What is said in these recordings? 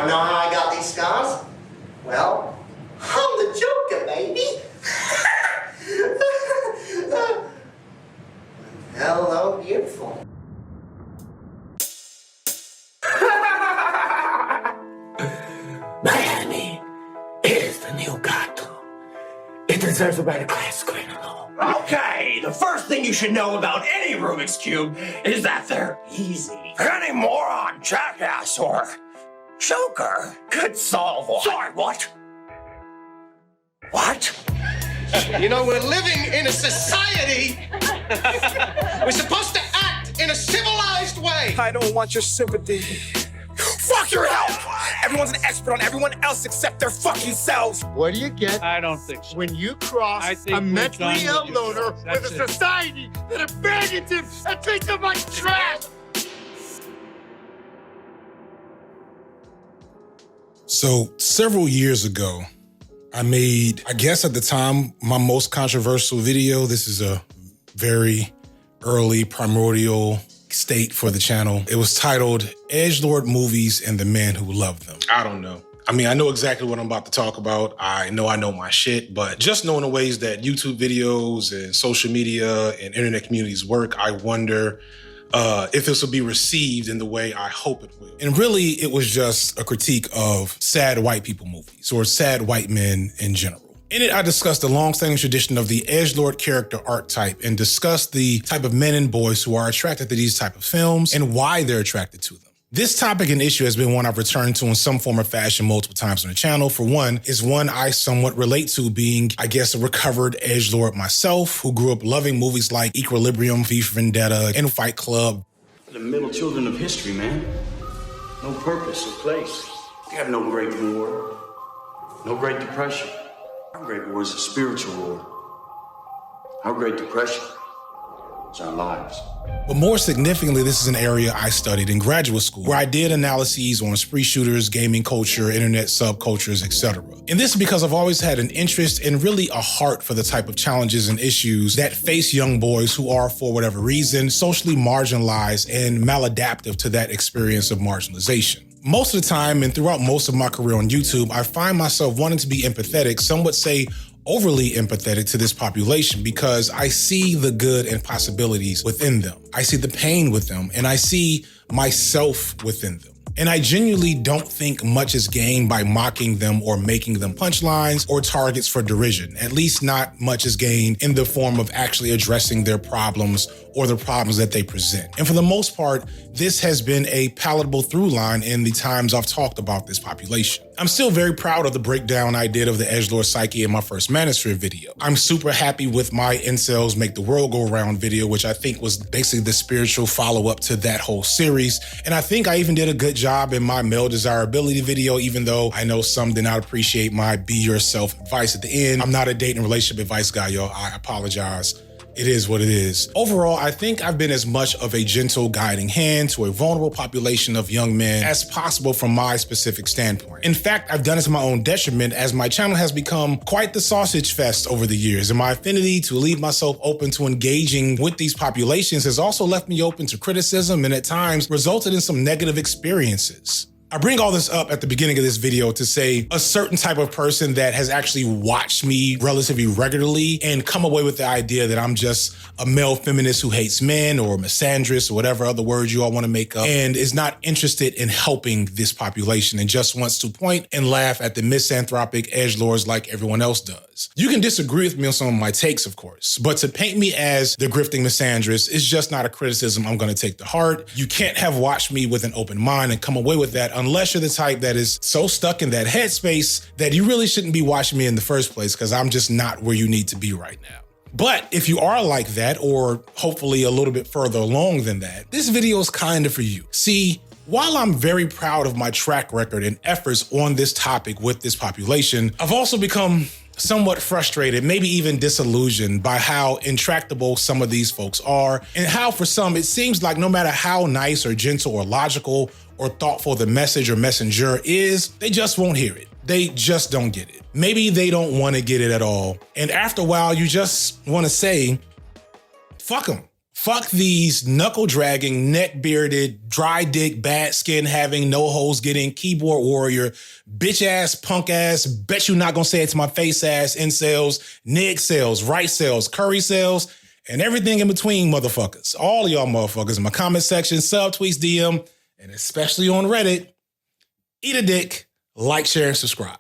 Wanna know how I got these scars? Well, I'm the Joker, baby. Hello, beautiful. Miami is the new Gotham. It deserves a better class screen alone. Okay, the first thing you should know about any Rubik's Cube is that they're easy. Any moron, jackass, or Joker could solve one. Sorry, what? What? You know, we're living in a society. We're supposed to act in a civilized way. I don't want your sympathy. Fuck your help! Everyone's an expert on everyone else except their fucking selves. What do you get? I don't think so. When you cross a mentally ill loner with a society that abandons him and treats him like trash. So several years ago, I made, I guess at the time, my most controversial video. This is a very early primordial state for the channel. It was titled Edgelord Movies and the Man Who Loved Them. I don't know. I mean, I know exactly what I'm about to talk about. I know my shit, but just knowing the ways that YouTube videos and social media and internet communities work, I wonder if this will be received in the way I hope it will. And really, it was just a critique of sad white people movies or sad white men in general. In it, I discussed the long-standing tradition of the Edgelord character archetype and discussed the type of men and boys who are attracted to these type of films and why they're attracted to them. This topic and issue has been one I've returned to in some form or fashion multiple times on the channel. For one, is one I somewhat relate to, being, I guess, a recovered edgelord myself who grew up loving movies like Equilibrium, V for Vendetta, and Fight Club. The middle children of history, man. No purpose or place. You have no great war, no great depression. Our great war is a spiritual war. Our great depression is our lives. But more significantly, this is an area I studied in graduate school, where I did analyses on spree shooters, gaming culture, internet subcultures, etc. And this is because I've always had an interest and really a heart for the type of challenges and issues that face young boys who are, for whatever reason, socially marginalized and maladaptive to that experience of marginalization. Most of the time, and throughout most of my career on YouTube, I find myself wanting to be empathetic, some would say overly empathetic to this population, because I see the good and possibilities within them. I see the pain with them, and I see myself within them. And I genuinely don't think much is gained by mocking them or making them punchlines or targets for derision. At least not much is gained in the form of actually addressing their problems or the problems that they present. And for the most part, this has been a palatable through line in the times I've talked about this population. I'm still very proud of the breakdown I did of the Edgelord psyche in my first Manosphere video. I'm super happy with my Incels Make the World Go Round video, which I think was basically the spiritual follow-up to that whole series. And I think I even did a good job in my male desirability video, even though I know some did not appreciate my be yourself advice at the end. I'm not a dating relationship advice guy, y'all. I apologize. It is what it is. Overall, I think I've been as much of a gentle guiding hand to a vulnerable population of young men as possible from my specific standpoint. In fact, I've done it to my own detriment, as my channel has become quite the sausage fest over the years, and my affinity to leave myself open to engaging with these populations has also left me open to criticism and at times resulted in some negative experiences. I bring all this up at the beginning of this video to say a certain type of person that has actually watched me relatively regularly and come away with the idea that I'm just a male feminist who hates men or misandrist or whatever other words you all want to make up and is not interested in helping this population and just wants to point and laugh at the misanthropic edgelords like everyone else does. You can disagree with me on some of my takes, of course, but to paint me as the grifting misandrist is just not a criticism I'm going to take to heart. You can't have watched me with an open mind and come away with that unless you're the type that is so stuck in that headspace that you really shouldn't be watching me in the first place, because I'm just not where you need to be right now. But if you are like that, or hopefully a little bit further along than that, this video is kind of for you. See, while I'm very proud of my track record and efforts on this topic with this population, I've also become somewhat frustrated, maybe even disillusioned by how intractable some of these folks are, and how for some it seems like no matter how nice or gentle or logical or thoughtful the message or messenger is, they just won't hear it. They just don't get it. Maybe they don't want to get it at all. And after a while, you just want to say, fuck them. Fuck these knuckle-dragging, neck-bearded, dry-dick, bad-skin-having, no-holes-getting, keyboard warrior, bitch-ass, punk-ass, bet you not gonna say it to my face-ass, incels, nig cells, right cells, curry cells, and everything in between, motherfuckers. All of y'all motherfuckers in my comment section, subtweets, DM, and especially on Reddit, eat a dick, like, share, and subscribe.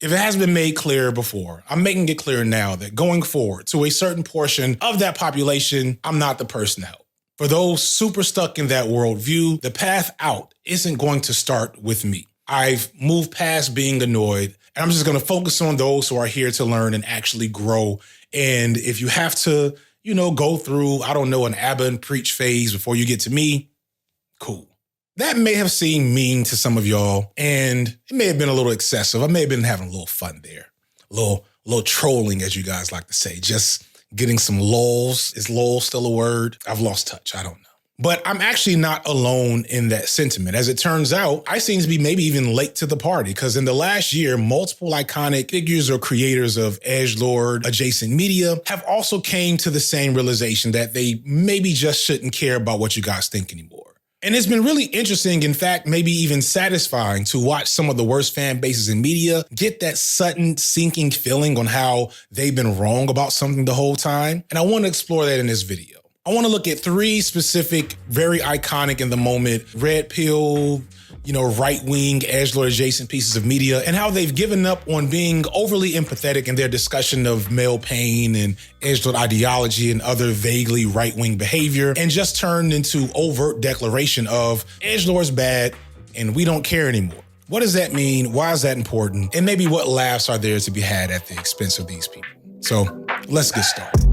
If it hasn't been made clear before, I'm making it clear now that going forward to a certain portion of that population, I'm not the person to help. For those super stuck in that worldview, the path out isn't going to start with me. I've moved past being annoyed, and I'm just going to focus on those who are here to learn and actually grow. And if you have to, go through, an Abba and preach phase before you get to me, cool. That may have seemed mean to some of y'all, and it may have been a little excessive. I may have been having a little fun there. A little trolling, as you guys like to say. Just getting some lulls. Is lull still a word? I've lost touch. I don't know. But I'm actually not alone in that sentiment. As it turns out, I seem to be maybe even late to the party, because in the last year, multiple iconic figures or creators of Edgelord adjacent media have also came to the same realization that they maybe just shouldn't care about what you guys think anymore. And it's been really interesting, in fact, maybe even satisfying to watch some of the worst fan bases in media get that sudden sinking feeling on how they've been wrong about something the whole time. And I want to explore that in this video. I want to look at 3 specific, very iconic in the moment, red pill, right-wing, edgelord adjacent pieces of media, and how they've given up on being overly empathetic in their discussion of male pain and edgelord ideology and other vaguely right-wing behavior, and just turned into overt declaration of edgelord's bad and we don't care anymore. What does that mean? Why is that important? And maybe what laughs are there to be had at the expense of these people? So let's get started.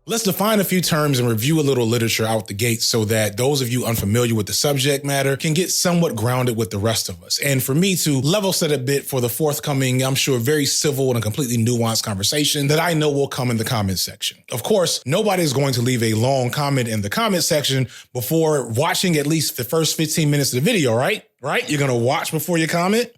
Let's define a few terms and review a little literature out the gate so that those of you unfamiliar with the subject matter can get somewhat grounded with the rest of us. And for me to level set a bit for the forthcoming, I'm sure, very civil and completely nuanced conversation that I know will come in the comment section. Of course, nobody's going to leave a long comment in the comment section before watching at least the first 15 minutes of the video, right? Right? You're going to watch before you comment?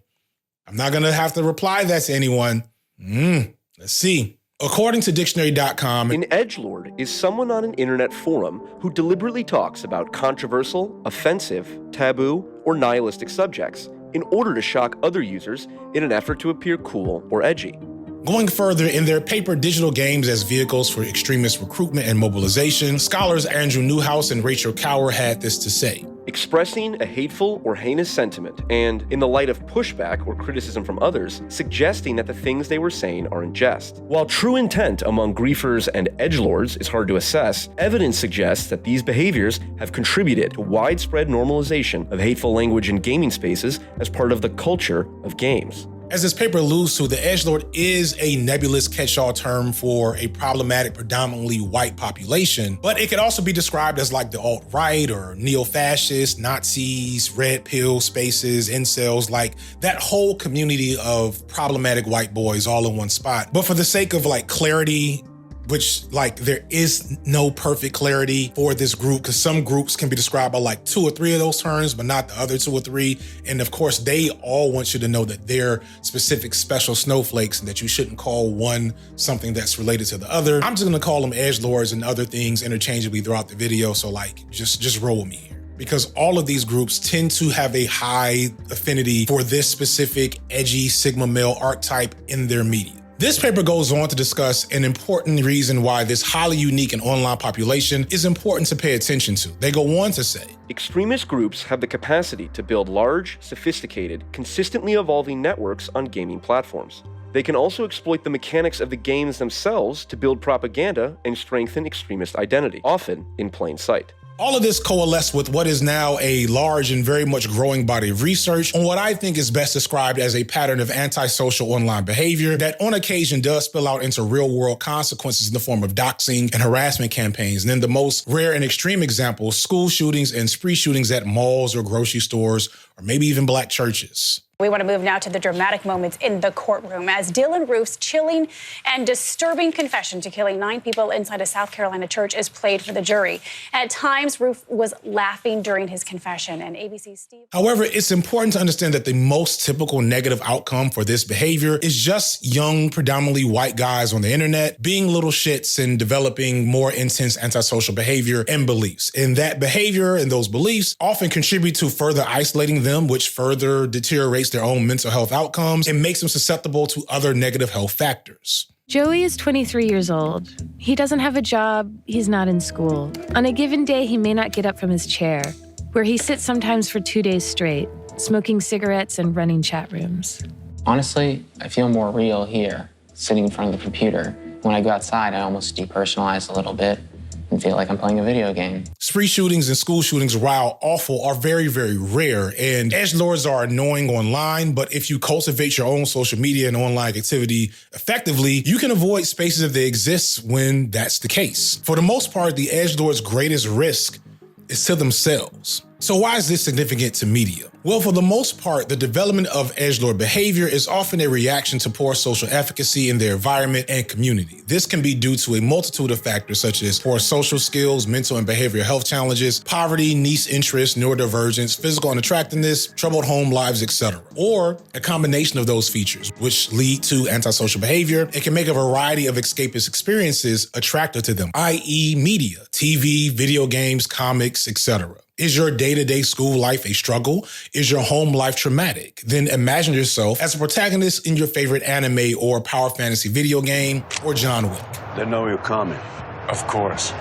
I'm not going to have to reply that to anyone. Let's see. According to dictionary.com, an edgelord is someone on an internet forum who deliberately talks about controversial, offensive, taboo, or nihilistic subjects in order to shock other users in an effort to appear cool or edgy. Going further, in their paper, Digital Games as Vehicles for Extremist Recruitment and Mobilization, scholars Andrew Newhouse and Rachel Cower had this to say. Expressing a hateful or heinous sentiment, and in the light of pushback or criticism from others, suggesting that the things they were saying are in jest. While true intent among griefers and edgelords is hard to assess, evidence suggests that these behaviors have contributed to widespread normalization of hateful language in gaming spaces as part of the culture of games. As this paper alludes to, the edgelord is a nebulous catch-all term for a problematic, predominantly white population, but it could also be described as like the alt-right or neo-fascist, Nazis, red pill spaces, incels, like that whole community of problematic white boys all in one spot. But for the sake of clarity, which there is no perfect clarity for this group, because some groups can be described by 2 or 3 of those terms, but not the other 2 or 3. And of course, they all want you to know that they're specific special snowflakes and that you shouldn't call one something that's related to the other. I'm just gonna call them edgelords and other things interchangeably throughout the video. So just roll with me here. Because all of these groups tend to have a high affinity for this specific edgy Sigma male archetype in their media. This paper goes on to discuss an important reason why this highly unique and online population is important to pay attention to. They go on to say, extremist groups have the capacity to build large, sophisticated, consistently evolving networks on gaming platforms. They can also exploit the mechanics of the games themselves to build propaganda and strengthen extremist identity, often in plain sight. All of this coalesced with what is now a large and very much growing body of research on what I think is best described as a pattern of antisocial online behavior that on occasion does spill out into real-world consequences in the form of doxing and harassment campaigns. And in the most rare and extreme examples, school shootings and spree shootings at malls or grocery stores, or maybe even black churches. We want to move now to the dramatic moments in the courtroom as Dylan Roof's chilling and disturbing confession to killing 9 people inside a South Carolina church is played for the jury. At times, Roof was laughing during his confession, and ABC's Steve... However, it's important to understand that the most typical negative outcome for this behavior is just young, predominantly white guys on the internet being little shits and developing more intense antisocial behavior and beliefs. And that behavior and those beliefs often contribute to further isolating them, which further deteriorates their own mental health outcomes and makes them susceptible to other negative health factors. Joey is 23 years old. He doesn't have a job. He's not in school. On a given day, he may not get up from his chair, where he sits sometimes for 2 days straight, smoking cigarettes and running chat rooms. Honestly, I feel more real here, sitting in front of the computer. When I go outside, I almost depersonalize a little bit and feel like I'm playing a video game. Spree shootings and school shootings, while awful, are very, very rare. And edgelords are annoying online, but if you cultivate your own social media and online activity effectively, you can avoid spaces if they exist when that's the case. For the most part, the edgelord's greatest risk is to themselves. So why is this significant to media? Well, for the most part, the development of edgelord behavior is often a reaction to poor social efficacy in their environment and community. This can be due to a multitude of factors such as poor social skills, mental and behavioral health challenges, poverty, niche interests, neurodivergence, physical unattractiveness, troubled home lives, etc. Or a combination of those features, which lead to antisocial behavior and can make a variety of escapist experiences attractive to them, i.e. media, TV, video games, comics, etc. Is your day-to-day school life a struggle? Is your home life traumatic? Then imagine yourself as a protagonist in your favorite anime or power fantasy video game, or John Wick. They know you're coming. Of course.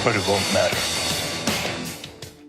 But it won't matter.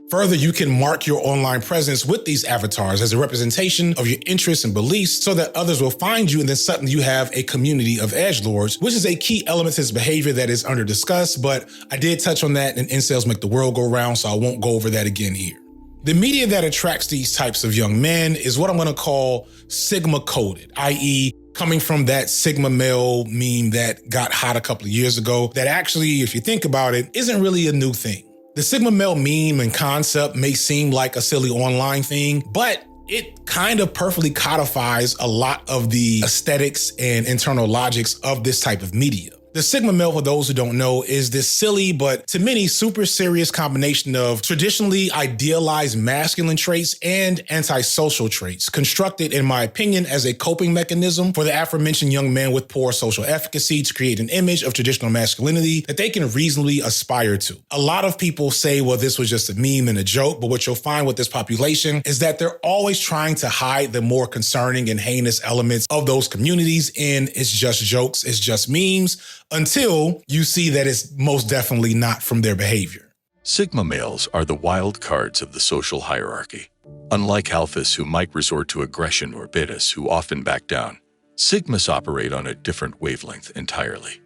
Further, you can mark your online presence with these avatars as a representation of your interests and beliefs so that others will find you, and then suddenly you have a community of edgelords, which is a key element to this behavior that is under discussed, but I did touch on that in Incels Make the World Go Round, so I won't go over that again here. The media that attracts these types of young men is what I'm gonna call Sigma-coded, i.e., coming from that Sigma male meme that got hot a couple of years ago, that actually, if you think about it, isn't really a new thing. The Sigma male meme and concept may seem like a silly online thing, but it kind of perfectly codifies a lot of the aesthetics and internal logics of this type of media. The Sigma male, for those who don't know, is this silly, but to many super serious combination of traditionally idealized masculine traits and antisocial traits, constructed, in my opinion, as a coping mechanism for the aforementioned young men with poor social efficacy to create an image of traditional masculinity that they can reasonably aspire to. A lot of people say, well, this was just a meme and a joke, but what you'll find with this population is that they're always trying to hide the more concerning and heinous elements of those communities, and it's just jokes, it's just memes, until you see that it's most definitely not from their behavior. Sigma males are the wild cards of the social hierarchy. Unlike alphas who might resort to aggression or betas who often back down, Sigmas operate on a different wavelength entirely.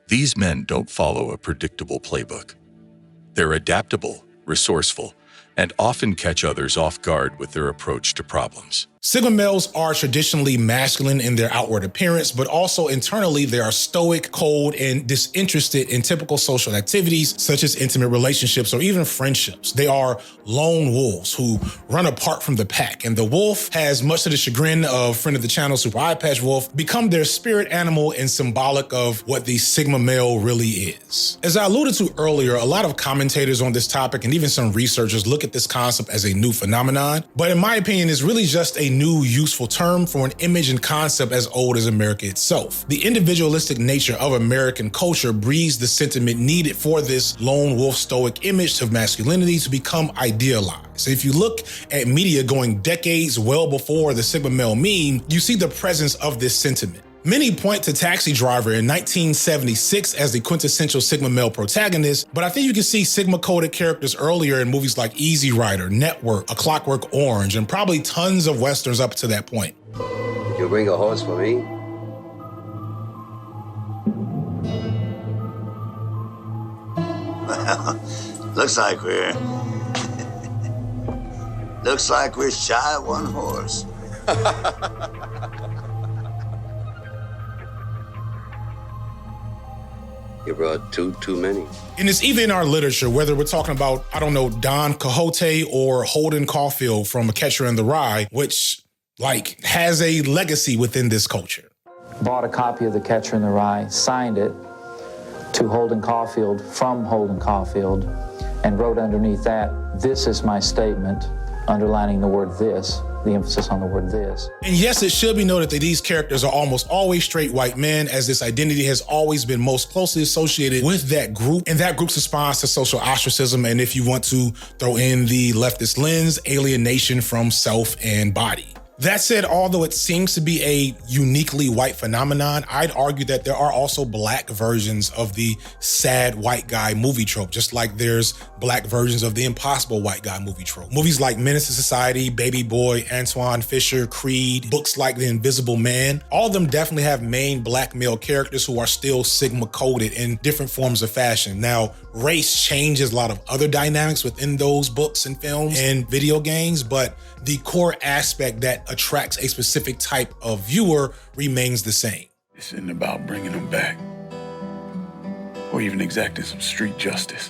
These men don't follow a predictable playbook. They're adaptable, resourceful, and often catch others off guard with their approach to problems. Sigma males are traditionally masculine in their outward appearance, but also internally they are stoic, cold, and disinterested in typical social activities such as intimate relationships or even friendships. They are lone wolves who run apart from the pack, and the wolf has, much to the chagrin of friend of the channel, Super Eye Patch Wolf, become their spirit animal and symbolic of what the Sigma male really is. As I alluded to earlier, a lot of commentators on this topic and even some researchers look at this concept as a new phenomenon, but in my opinion, it's really just a new useful term for an image and concept as old as America itself. The individualistic nature of American culture breeds the sentiment needed for this lone wolf stoic image of masculinity to become idealized. If you look at media going decades well before the Sigma male meme, you see the presence of this sentiment. Many point to Taxi Driver in 1976 as the quintessential Sigma male protagonist, but I think you can see Sigma-coded characters earlier in movies like Easy Rider, Network, A Clockwork Orange, and probably tons of Westerns up to that point. Did you bring a horse for me? Well, looks like we're shy of one horse. You brought too many. And it's even in our literature, whether we're talking about, I don't know, Don Quixote or Holden Caulfield from A Catcher in the Rye, which, like, has a legacy within this culture. Bought a copy of The Catcher in the Rye, signed it to Holden Caulfield from Holden Caulfield, and wrote underneath that, "This is my statement," underlining the word "this," the emphasis on the word "this." And yes, it should be noted that these characters are almost always straight white men, as this identity has always been most closely associated with that group, and that group's response to social ostracism, and if you want to throw in the leftist lens, alienation from self and body. That said, although it seems to be a uniquely white phenomenon, I'd argue that there are also black versions of the sad white guy movie trope, just like there's black versions of the impossible white guy movie trope. Movies like Menace to Society, Baby Boy, Antoine Fisher, Creed, books like The Invisible Man, all of them definitely have main black male characters who are still Sigma coded in different forms of fashion. Now, race changes a lot of other dynamics within those books and films and video games, but the core aspect that attracts a specific type of viewer remains the same. This isn't about bringing them back or even exacting some street justice.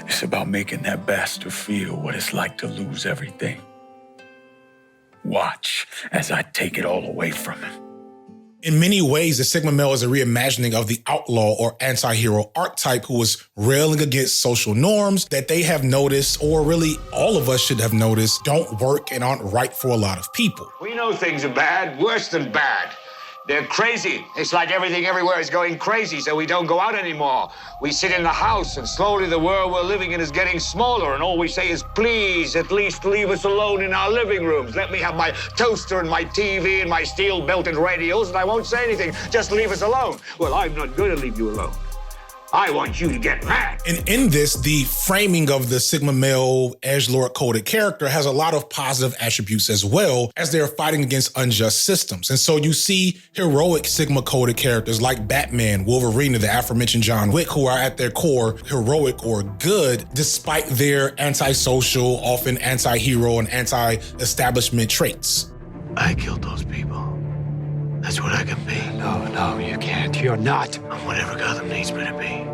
It's about making that bastard feel what it's like to lose everything. Watch as I take it all away from him. In many ways, the Sigma male is a reimagining of the outlaw or anti-hero archetype who is railing against social norms that they have noticed, or really all of us should have noticed, don't work and aren't right for a lot of people. We know things are bad, worse than bad. They're crazy. It's like everything everywhere is going crazy, so we don't go out anymore. We sit in the house, and slowly the world we're living in is getting smaller, and all we say is, please, at least leave us alone in our living rooms. Let me have my toaster and my TV and my steel-belted radios, and I won't say anything. Just leave us alone. Well, I'm not going to leave you alone. I want you to get mad. And in this, the framing of the Sigma male Edgelord coded character has a lot of positive attributes as well, as they're fighting against unjust systems. And so you see heroic Sigma coded characters like Batman, Wolverine, and the aforementioned John Wick, who are at their core heroic or good, despite their antisocial, often anti-hero and anti-establishment traits. I killed those people. That's what I can be. No, you can't. You're not. I'm whatever Gotham needs me to be.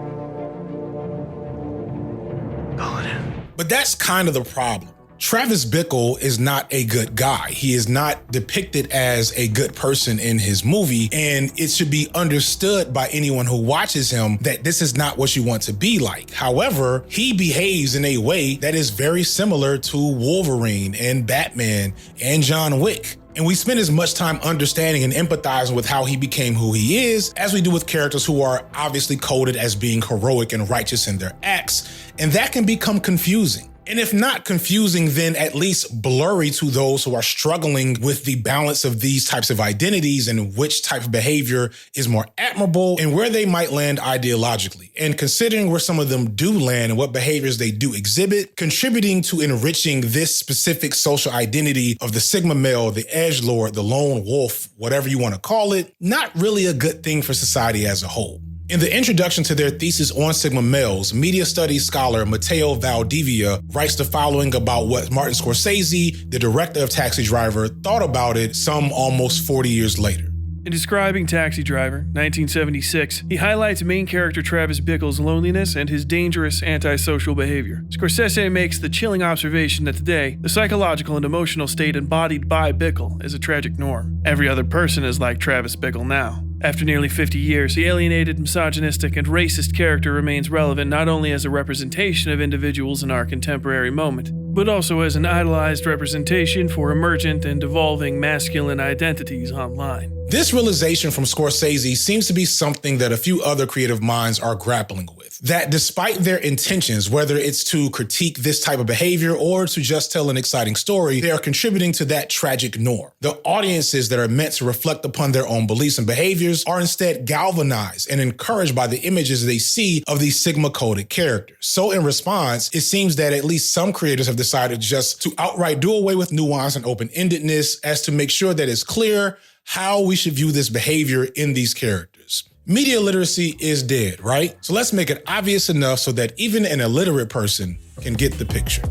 Going in. But that's kind of the problem. Travis Bickle is not a good guy. He is not depicted as a good person in his movie, and it should be understood by anyone who watches him that this is not what you want to be like. However, he behaves in a way that is very similar to Wolverine and Batman and John Wick. And we spend as much time understanding and empathizing with how he became who he is as we do with characters who are obviously coded as being heroic and righteous in their acts. And that can become confusing. And if not confusing, then at least blurry to those who are struggling with the balance of these types of identities and which type of behavior is more admirable and where they might land ideologically. And considering where some of them do land and what behaviors they do exhibit, contributing to enriching this specific social identity of the Sigma male, the Edgelord, the lone wolf, whatever you want to call it, not really a good thing for society as a whole. In the introduction to their thesis on Sigma males, media studies scholar Matteo Valdivia writes the following about what Martin Scorsese, the director of Taxi Driver, thought about it some almost 40 years later. In describing Taxi Driver, 1976, he highlights main character Travis Bickle's loneliness and his dangerous antisocial behavior. Scorsese makes the chilling observation that today, the psychological and emotional state embodied by Bickle is a tragic norm. Every other person is like Travis Bickle now. After nearly 50 years, the alienated, misogynistic, and racist character remains relevant not only as a representation of individuals in our contemporary moment, but also as an idolized representation for emergent and evolving masculine identities online. This realization from Scorsese seems to be something that a few other creative minds are grappling with. That despite their intentions, whether it's to critique this type of behavior or to just tell an exciting story, they are contributing to that tragic norm. The audiences that are meant to reflect upon their own beliefs and behaviors are instead galvanized and encouraged by the images they see of these Sigma-coded characters. So in response, it seems that at least some creators have decided just to outright do away with nuance and open-endedness as to make sure that it's clear how we should view this behavior in these characters. Media literacy is dead, right? So let's make it obvious enough so that even an illiterate person can get the picture.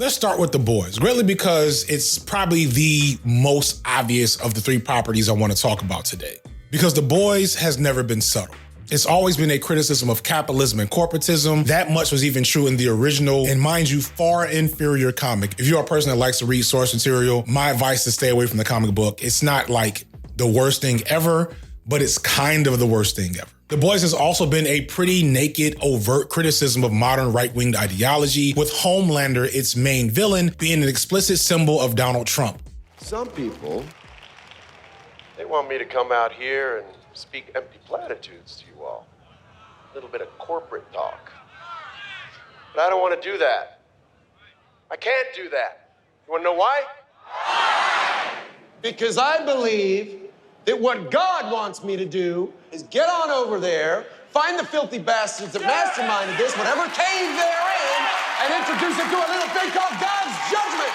Let's start with The Boys, greatly because it's probably the most obvious of the three properties I want to talk about today. Because The Boys has never been subtle. It's always been a criticism of capitalism and corporatism. That much was even true in the original, and mind you, far inferior comic. If you're a person that likes to read source material, my advice is stay away from the comic book. It's not like the worst thing ever, but it's kind of the worst thing ever. The Boys has also been a pretty naked, overt criticism of modern right-wing ideology, with Homelander, its main villain, being an explicit symbol of Donald Trump. Some people, they want me to come out here and speak empty platitudes to you all. A little bit of corporate talk. But I don't want to do that. I can't do that. You want to know why? Because I believe that what God wants me to do is get on over there, find the filthy bastards that masterminded this, whatever cave they're in, and introduce it to a little thing called God's judgment.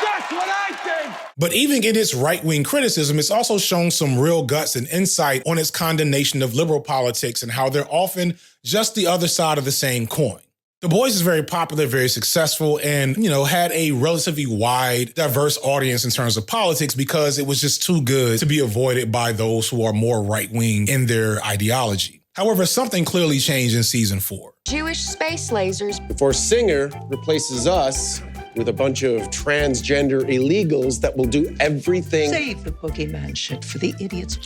That's what I think. But even in its right-wing criticism, it's also shown some real guts and insight on its condemnation of liberal politics and how they're often just the other side of the same coin. The Boys is very popular, very successful, and, had a relatively wide, diverse audience in terms of politics because it was just too good to be avoided by those who are more right-wing in their ideology. However, something clearly changed in season 4. Jewish space lasers. Before Singer replaces us with a bunch of transgender illegals that will do everything. Save the boogeyman shit for the idiots.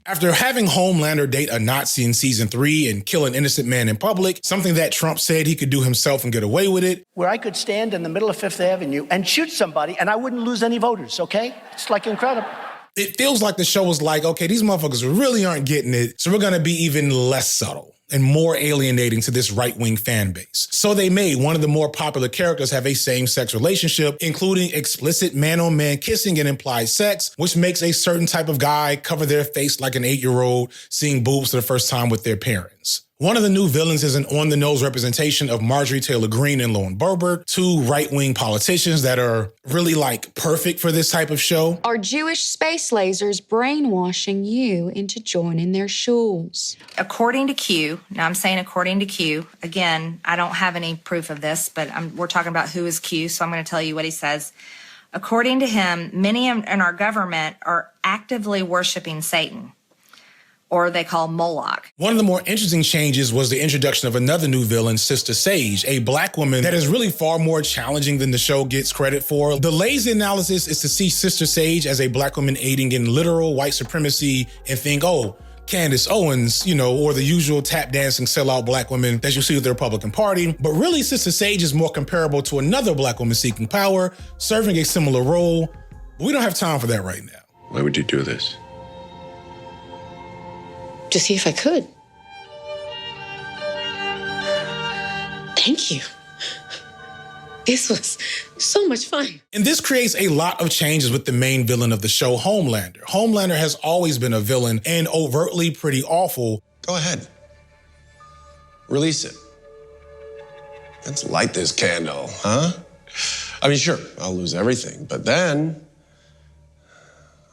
After having Homelander date a Nazi in season 3 and kill an innocent man in public, something that Trump said he could do himself and get away with it. Where I could stand in the middle of Fifth Avenue and shoot somebody and I wouldn't lose any voters, okay? It's like incredible. It feels like the show was like, okay, these motherfuckers really aren't getting it, so we're gonna be even less subtle and more alienating to this right-wing fan base. So they made one of the more popular characters have a same-sex relationship, including explicit man-on-man kissing and implied sex, which makes a certain type of guy cover their face like an 8-year-old seeing boobs for the first time with their parents. One of the new villains is an on-the-nose representation of Marjorie Taylor Greene and Lauren Boebert, two right-wing politicians that are really perfect for this type of show. Are Jewish space lasers brainwashing you into joining their shuls? According to Q, now I'm saying according to Q, again, I don't have any proof of this, but we're talking about who is Q, so I'm going to tell you what he says. According to him, many in our government are actively worshiping Satan, or they call Moloch. One of the more interesting changes was the introduction of another new villain, Sister Sage, a black woman that is really far more challenging than the show gets credit for. The lazy analysis is to see Sister Sage as a black woman aiding in literal white supremacy and think, oh, Candace Owens, or the usual tap dancing sellout black women that you see with the Republican Party. But really, Sister Sage is more comparable to another black woman seeking power, serving a similar role. But we don't have time for that right now. Why would you do this? To see if I could. Thank you. This was so much fun. And this creates a lot of changes with the main villain of the show, Homelander. Homelander has always been a villain and overtly pretty awful. Go ahead. Release it. Let's light this candle, huh? I mean, sure, I'll lose everything, but then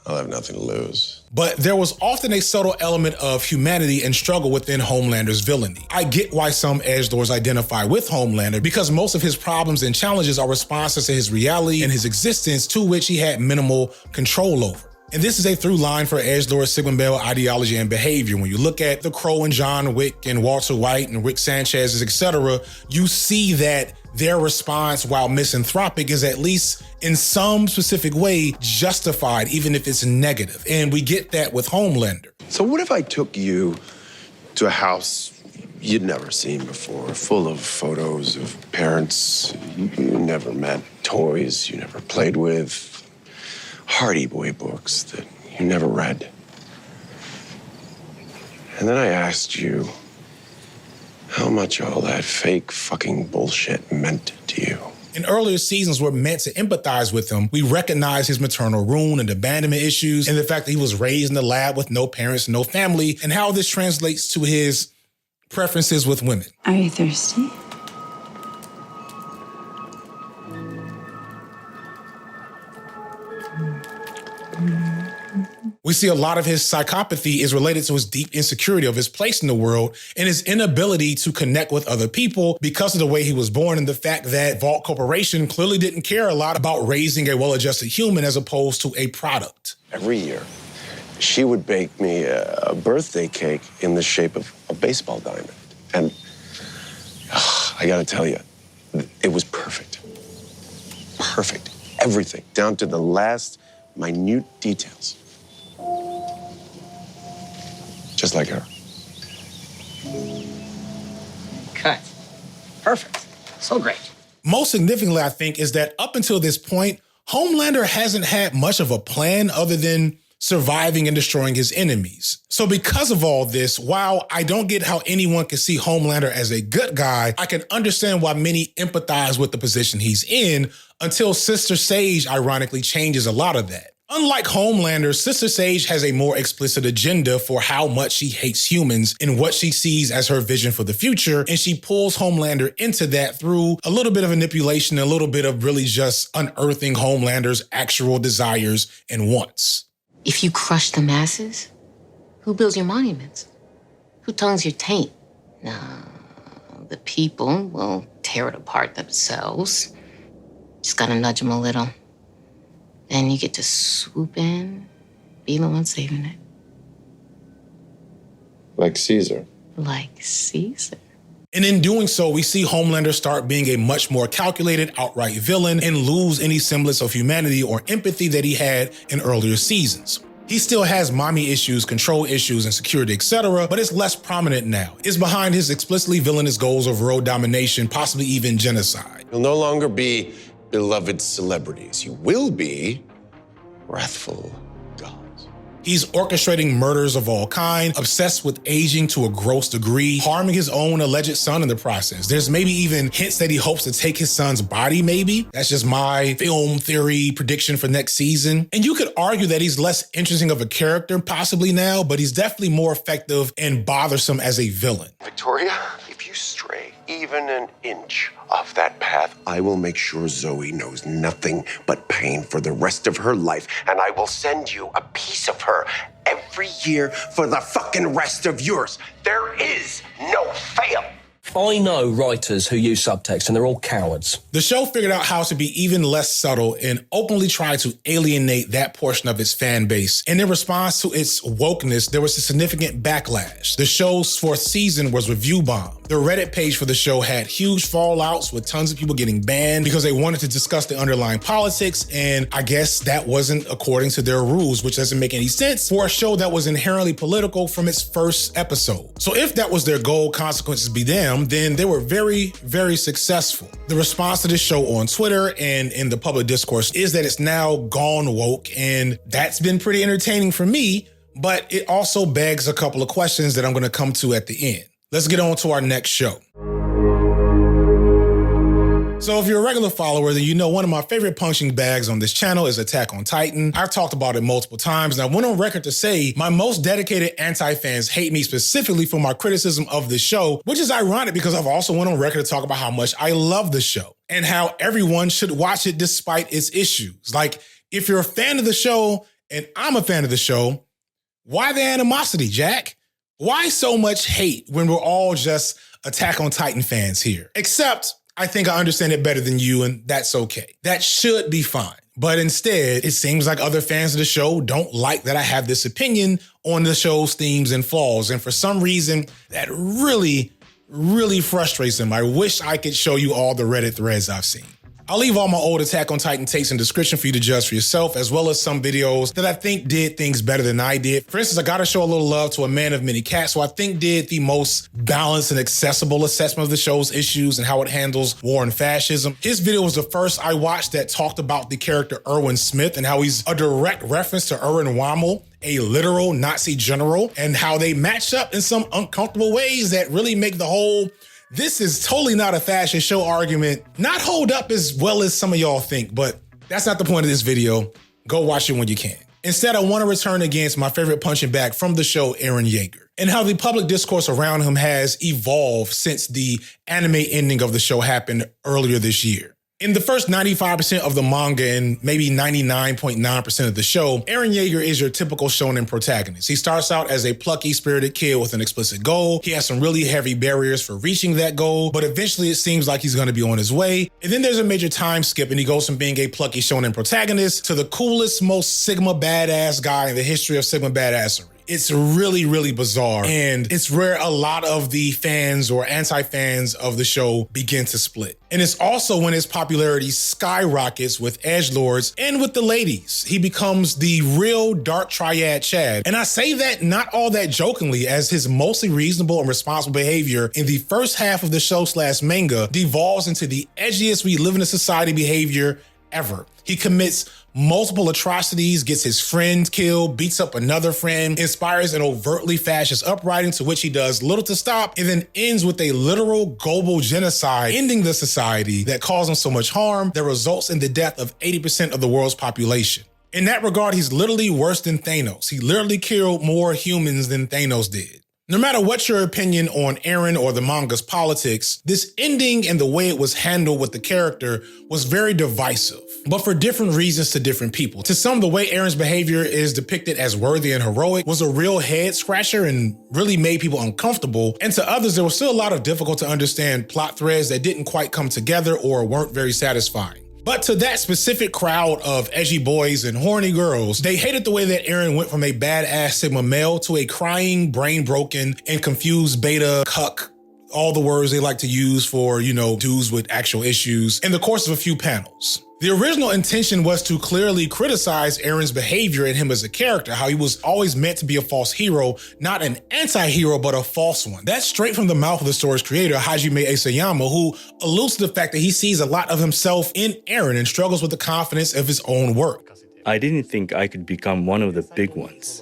I'll have nothing to lose. But there was often a subtle element of humanity and struggle within Homelander's villainy. I get why some edgelords identify with Homelander because most of his problems and challenges are responses to his reality and his existence to which he had minimal control over. And this is a through line for edgelord Sigmund Bell ideology and behavior. When you look at The Crow and John Wick and Walter White and Rick Sanchez, etc., you see that their response, while misanthropic, is at least in some specific way justified, even if it's negative. And we get that with Homelander. So what if I took you to a house you'd never seen before, full of photos of parents you never met, toys you never played with, Hardy Boy books that you never read. And then I asked you how much all that fake fucking bullshit meant to you. In earlier seasons, we're meant to empathize with him. We recognize his maternal ruin and abandonment issues and the fact that he was raised in the lab with no parents, no family, and how this translates to his preferences with women. Are you thirsty? We see a lot of his psychopathy is related to his deep insecurity of his place in the world and his inability to connect with other people because of the way he was born and the fact that Vault Corporation clearly didn't care a lot about raising a well-adjusted human as opposed to a product. Every year, she would bake me a birthday cake in the shape of a baseball diamond. And I gotta tell you, it was perfect. Perfect. Everything, down to the last minute details. Just like her. Cut. Perfect. So great. Most significantly, I think, is that up until this point, Homelander hasn't had much of a plan other than surviving and destroying his enemies. So because of all this, while I don't get how anyone can see Homelander as a good guy, I can understand why many empathize with the position he's in until Sister Sage ironically changes a lot of that. Unlike Homelander, Sister Sage has a more explicit agenda for how much she hates humans and what she sees as her vision for the future, and she pulls Homelander into that through a little bit of manipulation, a little bit of really just unearthing Homelander's actual desires and wants. If you crush the masses, who builds your monuments? Who tongues your taint? No, the people will tear it apart themselves. Just gotta nudge them a little. Then you get to swoop in, be the one saving it. Like Caesar. Like Caesar. And in doing so, we see Homelander start being a much more calculated, outright villain and lose any semblance of humanity or empathy that he had in earlier seasons. He still has mommy issues, control issues, and security, etc., but it's less prominent now. It's behind his explicitly villainous goals of world domination, possibly even genocide. You'll no longer be beloved celebrities. You will be wrathful gods. He's orchestrating murders of all kind, obsessed with aging to a gross degree, harming his own alleged son in the process. There's maybe even hints that he hopes to take his son's body, maybe. That's just my film theory prediction for next season. And you could argue that he's less interesting of a character possibly now, but he's definitely more effective and bothersome as a villain. Victoria, if you stray even an inch off that path, I will make sure Zoe knows nothing but pain for the rest of her life, and I will send you a piece of her every year for the fucking rest of yours. There is no fail. I know writers who use subtext, and they're all cowards. The show figured out how to be even less subtle and openly try to alienate that portion of its fan base. And in response to its wokeness, there was a significant backlash. The show's fourth season was review bombed. The Reddit page for the show had huge fallouts with tons of people getting banned because they wanted to discuss the underlying politics, and I guess that wasn't according to their rules, which doesn't make any sense for a show that was inherently political from its first episode. So if that was their goal, consequences be damned, then they were very, very successful. The response to this show on Twitter and in the public discourse is that it's now gone woke, and that's been pretty entertaining for me, but it also begs a couple of questions that I'm gonna come to at the end. Let's get on to our next show. So if you're a regular follower, then you know one of my favorite punching bags on this channel is Attack on Titan. I've talked about it multiple times, and I went on record to say my most dedicated anti-fans hate me specifically for my criticism of the show, which is ironic because I've also went on record to talk about how much I love the show and how everyone should watch it despite its issues. Like, if you're a fan of the show and I'm a fan of the show, why the animosity, Jack? Why so much hate when we're all just Attack on Titan fans here? Except I think I understand it better than you, and that's okay. That should be fine. But instead, it seems like other fans of the show don't like that I have this opinion on the show's themes and flaws. And for some reason, that really, really frustrates them. I wish I could show you all the Reddit threads I've seen. I'll leave all my old Attack on Titan takes in the description for you to judge for yourself, as well as some videos that I think did things better than I did. For instance, I gotta show a little love to A Man of Many Cats, who I think did the most balanced and accessible assessment of the show's issues and how it handles war and fascism. His video was the first I watched that talked about the character Erwin Smith and how he's a direct reference to Erwin Rommel, a literal Nazi general, and how they match up in some uncomfortable ways that really make the whole "this is totally not a fascist show" argument not hold up as well as some of y'all think, but that's not the point of this video. Go watch it when you can. Instead, I want to return against my favorite punching bag from the show, Eren Yeager, and how the public discourse around him has evolved since the anime ending of the show happened earlier this year. In the first 95% of the manga and maybe 99.9% of the show, Eren Yeager is your typical shonen protagonist. He starts out as a plucky, spirited kid with an explicit goal. He has some really heavy barriers for reaching that goal, but eventually it seems like he's going to be on his way. And then there's a major time skip and he goes from being a plucky shonen protagonist to the coolest, most Sigma badass guy in the history of Sigma badassery. It's really, really bizarre. And it's where a lot of the fans or anti-fans of the show begin to split. And it's also when his popularity skyrockets with edgelords and with the ladies. He becomes the real dark triad Chad. And I say that not all that jokingly, as his mostly reasonable and responsible behavior in the first half of the show/manga devolves into the edgiest we live in a society behavior ever. He commits multiple atrocities, gets his friend killed, beats up another friend, inspires an overtly fascist uprising to which he does little to stop, and then ends with a literal global genocide, ending the society that caused him so much harm that results in the death of 80% of the world's population. In that regard, he's literally worse than Thanos. He literally killed more humans than Thanos did. No matter what your opinion on Eren or the manga's politics, this ending and the way it was handled with the character was very divisive, but for different reasons to different people. To some, the way Eren's behavior is depicted as worthy and heroic was a real head scratcher and really made people uncomfortable. And to others, there was still a lot of difficult to understand plot threads that didn't quite come together or weren't very satisfying. But to that specific crowd of edgy boys and horny girls, they hated the way that Eren went from a badass Sigma male to a crying, brain-broken, and confused beta cuck, all the words they like to use for, dudes with actual issues, in the course of a few panels. The original intention was to clearly criticize Eren's behavior and him as a character, how he was always meant to be a false hero, not an anti-hero, but a false one. That's straight from the mouth of the story's creator, Hajime Isayama, who alludes to the fact that he sees a lot of himself in Eren and struggles with the confidence of his own work. I didn't think I could become one of the big ones.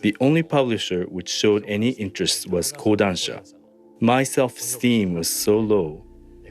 The only publisher which showed any interest was Kodansha. My self-esteem was so low.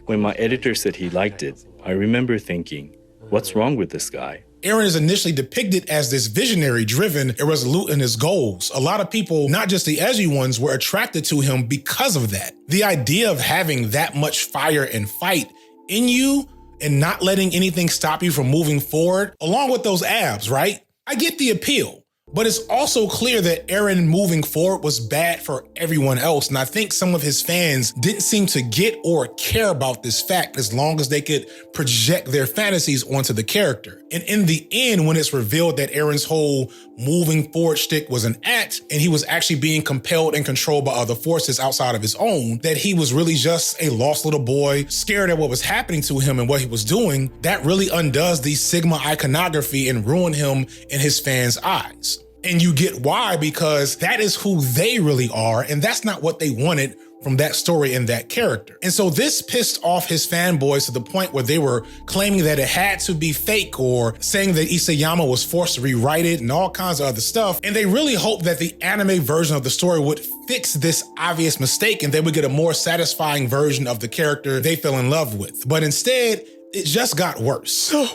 When my editor said he liked it, I remember thinking, what's wrong with this guy? Eren is initially depicted as this visionary, driven, irresolute in his goals. A lot of people, not just the edgy ones, were attracted to him because of that. The idea of having that much fire and fight in you and not letting anything stop you from moving forward, along with those abs, right? I get the appeal. But it's also clear that Eren moving forward was bad for everyone else. And I think some of his fans didn't seem to get or care about this fact as long as they could project their fantasies onto the character. And in the end, when it's revealed that Eren's whole moving forward shtick was an act and he was actually being compelled and controlled by other forces outside of his own, that he was really just a lost little boy, scared at what was happening to him and what he was doing, that really undoes the Sigma iconography and ruined him in his fans' eyes. And you get why, because that is who they really are, and that's not what they wanted from that story and that character. And so this pissed off his fanboys to the point where they were claiming that it had to be fake or saying that Isayama was forced to rewrite it and all kinds of other stuff. And they really hoped that the anime version of the story would fix this obvious mistake and they would get a more satisfying version of the character they fell in love with. But instead, it just got worse. No,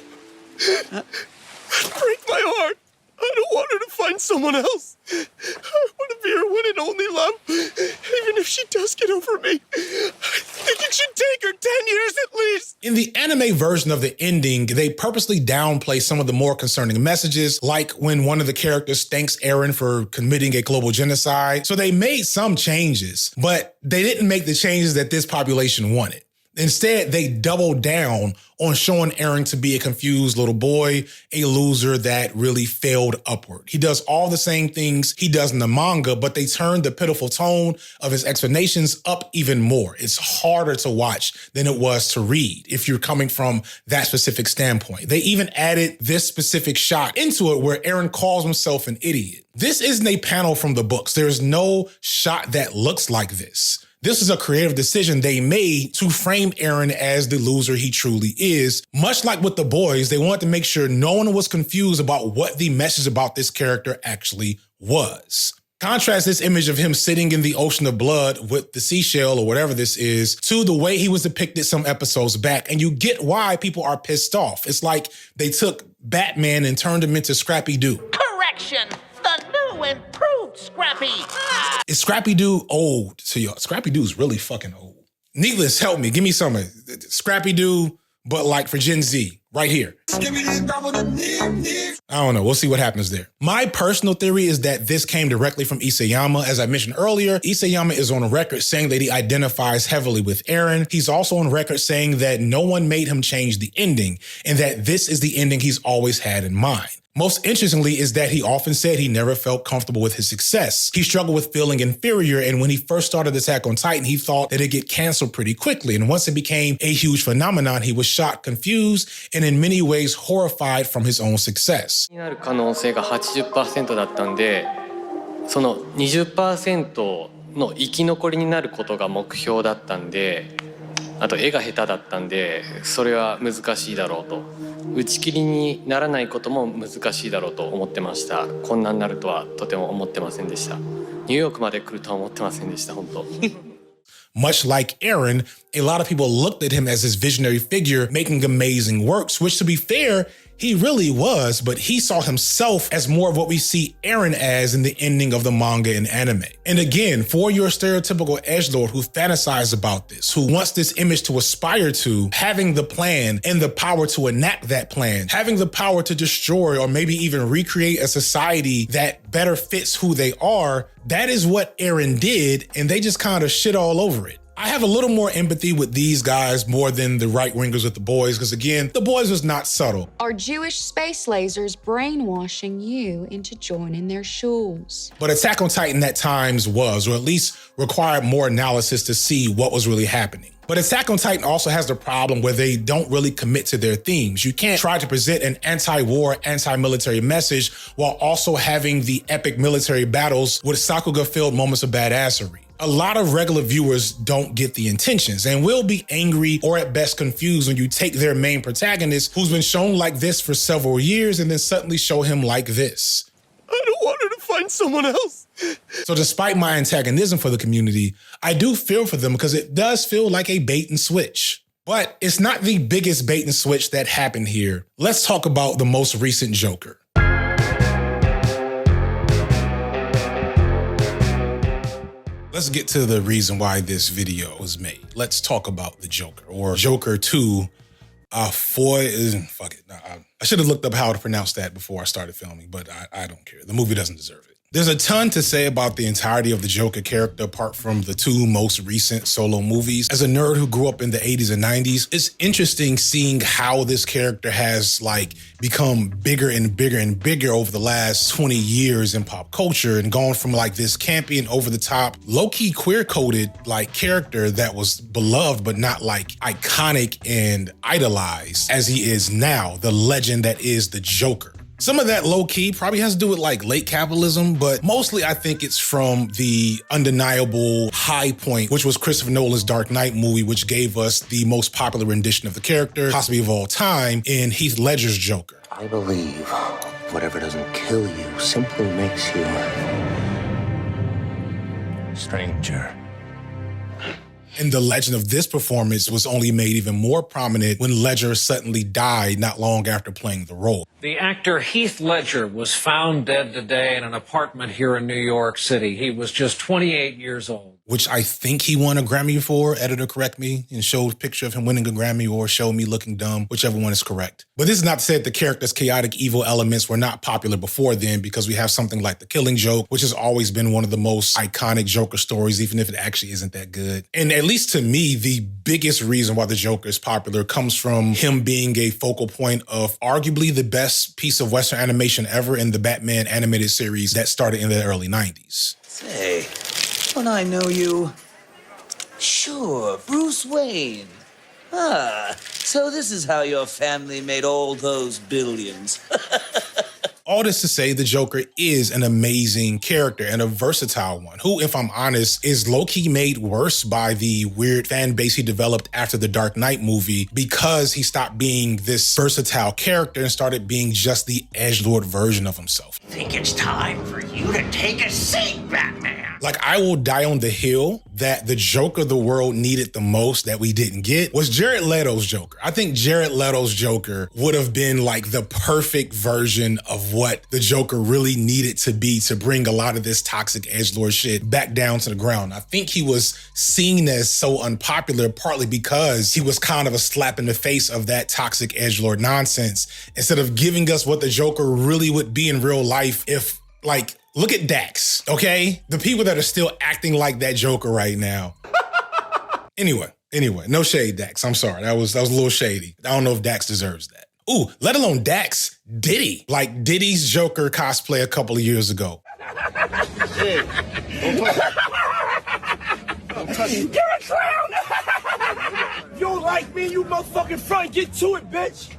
break my heart. I don't want her to find someone else. I want to be her one and only love, even if she does get over me. I think it should take her 10 years at least. In the anime version of the ending, they purposely downplay some of the more concerning messages, like when one of the characters thanks Eren for committing a global genocide. So they made some changes, but they didn't make the changes that this population wanted. Instead, they doubled down on showing Eren to be a confused little boy, a loser that really failed upward. He does all the same things he does in the manga, but they turned the pitiful tone of his explanations up even more. It's harder to watch than it was to read if you're coming from that specific standpoint. They even added this specific shot into it where Eren calls himself an idiot. This isn't a panel from the books. There's no shot that looks like this. This is a creative decision they made to frame Eren as the loser he truly is. Much like with the boys, they wanted to make sure no one was confused about what the message about this character actually was. Contrast this image of him sitting in the ocean of blood with the seashell or whatever this is to the way he was depicted some episodes back, and you get why people are pissed off. It's like they took Batman and turned him into Scrappy-Doo. Correction! The new improved Scrappy! Is Scrappy-Doo old to y'all? Scrappy-Doo is really fucking old. Needless, help me. Give me some. Scrappy-Doo, but like for Gen Z, right here. I don't know. We'll see what happens there. My personal theory is that this came directly from Isayama. As I mentioned earlier, Isayama is on record saying that he identifies heavily with Eren. He's also on record saying that no one made him change the ending and that this is the ending he's always had in mind. Most interestingly is that he often said he never felt comfortable with his success. He struggled with feeling inferior, and when he first started Attack on Titan, he thought that it'd get canceled pretty quickly. And once it became a huge phenomenon, he was shocked, confused, and in many ways horrified from his own success. になる可能性が 80% だったんで、その 20% の生き残りになることが目標だったんで、あと絵が下手だったんで、それは難しいだろうと。打ち切りにならないことも難しいだろうと思ってました。こんなになるとはとても思ってませんでした。ニューヨークまで来るとは思ってませんでした、本当。Much like Eren, a lot of people looked at him as this visionary figure making amazing works, which to be fair, he really was, but he saw himself as more of what we see Eren as in the ending of the manga and anime. And again, for your stereotypical edgelord who fantasizes about this, who wants this image to aspire to, having the plan and the power to enact that plan, having the power to destroy or maybe even recreate a society that better fits who they are, that is what Eren did, and they just kind of shit all over it. I have a little more empathy with these guys more than the right-wingers with the boys, because again, the boys was not subtle. Are Jewish space lasers brainwashing you into joining their shoals? But Attack on Titan at times was, or at least required more analysis to see what was really happening. But Attack on Titan also has the problem where they don't really commit to their themes. You can't try to present an anti-war, anti-military message while also having the epic military battles with Sakuga-filled moments of badassery. A lot of regular viewers don't get the intentions and will be angry or at best confused when you take their main protagonist who's been shown like this for several years and then suddenly show him like this. I don't want her to find someone else. So despite my antagonism for the community, I do feel for them because it does feel like a bait and switch. But it's not the biggest bait and switch that happened here. Let's talk about the most recent Joker. Let's get to the reason why this video was made. Let's talk about the Joker, or Joker 2. Fuck it. I should have looked up how to pronounce that before I started filming, but I don't care. The movie doesn't deserve it. There's a ton to say about the entirety of the Joker character apart from the two most recent solo movies. As a nerd who grew up in the 80s and 90s, it's interesting seeing how this character has become bigger and bigger and bigger over the last 20 years in pop culture and gone from this campy and over the top, low-key queer-coded character that was beloved but not iconic and idolized as he is now, the legend that is the Joker. Some of that low-key probably has to do with late capitalism, but mostly I think it's from the undeniable high point, which was Christopher Nolan's Dark Knight movie, which gave us the most popular rendition of the character, possibly of all time, in Heath Ledger's Joker. I believe whatever doesn't kill you simply makes you stranger. And the legend of this performance was only made even more prominent when Ledger suddenly died not long after playing the role. The actor Heath Ledger was found dead today in an apartment here in New York City. He was just 28 years old. Which I think he won a Grammy for. Editor, correct me, and show a picture of him winning a Grammy or show me looking dumb, whichever one is correct. But this is not to say that the character's chaotic evil elements were not popular before then, because we have something like The Killing Joke, which has always been one of the most iconic Joker stories, even if it actually isn't that good. And at least to me, the biggest reason why the Joker is popular comes from him being a focal point of arguably the best piece of Western animation ever in the Batman animated series that started in the early 90s. Say, don't I know you? Sure, Bruce Wayne. Ah, so this is how your family made all those billions. All this to say, the Joker is an amazing character and a versatile one who, if I'm honest, is low-key made worse by the weird fan base he developed after the Dark Knight movie, because he stopped being this versatile character and started being just the edgelord version of himself. Think it's time for you to take a seat, Batman. Like, I will die on the hill that the Joker the world needed the most that we didn't get was Jared Leto's Joker. I think Jared Leto's Joker would have been like the perfect version of what the Joker really needed to be to bring a lot of this toxic edgelord shit back down to the ground. I think he was seen as so unpopular partly because he was kind of a slap in the face of that toxic edgelord nonsense instead of giving us what the Joker really would be in real life if, like, look at Dax, okay? The people that are still acting like that Joker right now. Anyway, no shade, Dax. I'm sorry. That was a little shady. I don't know if Dax deserves that. Ooh, let alone Dax, Diddy. Like Diddy's Joker cosplay a couple of years ago. Hey, don't touch me. You're a clown! You don't like me, you motherfucking front. Get to it, bitch.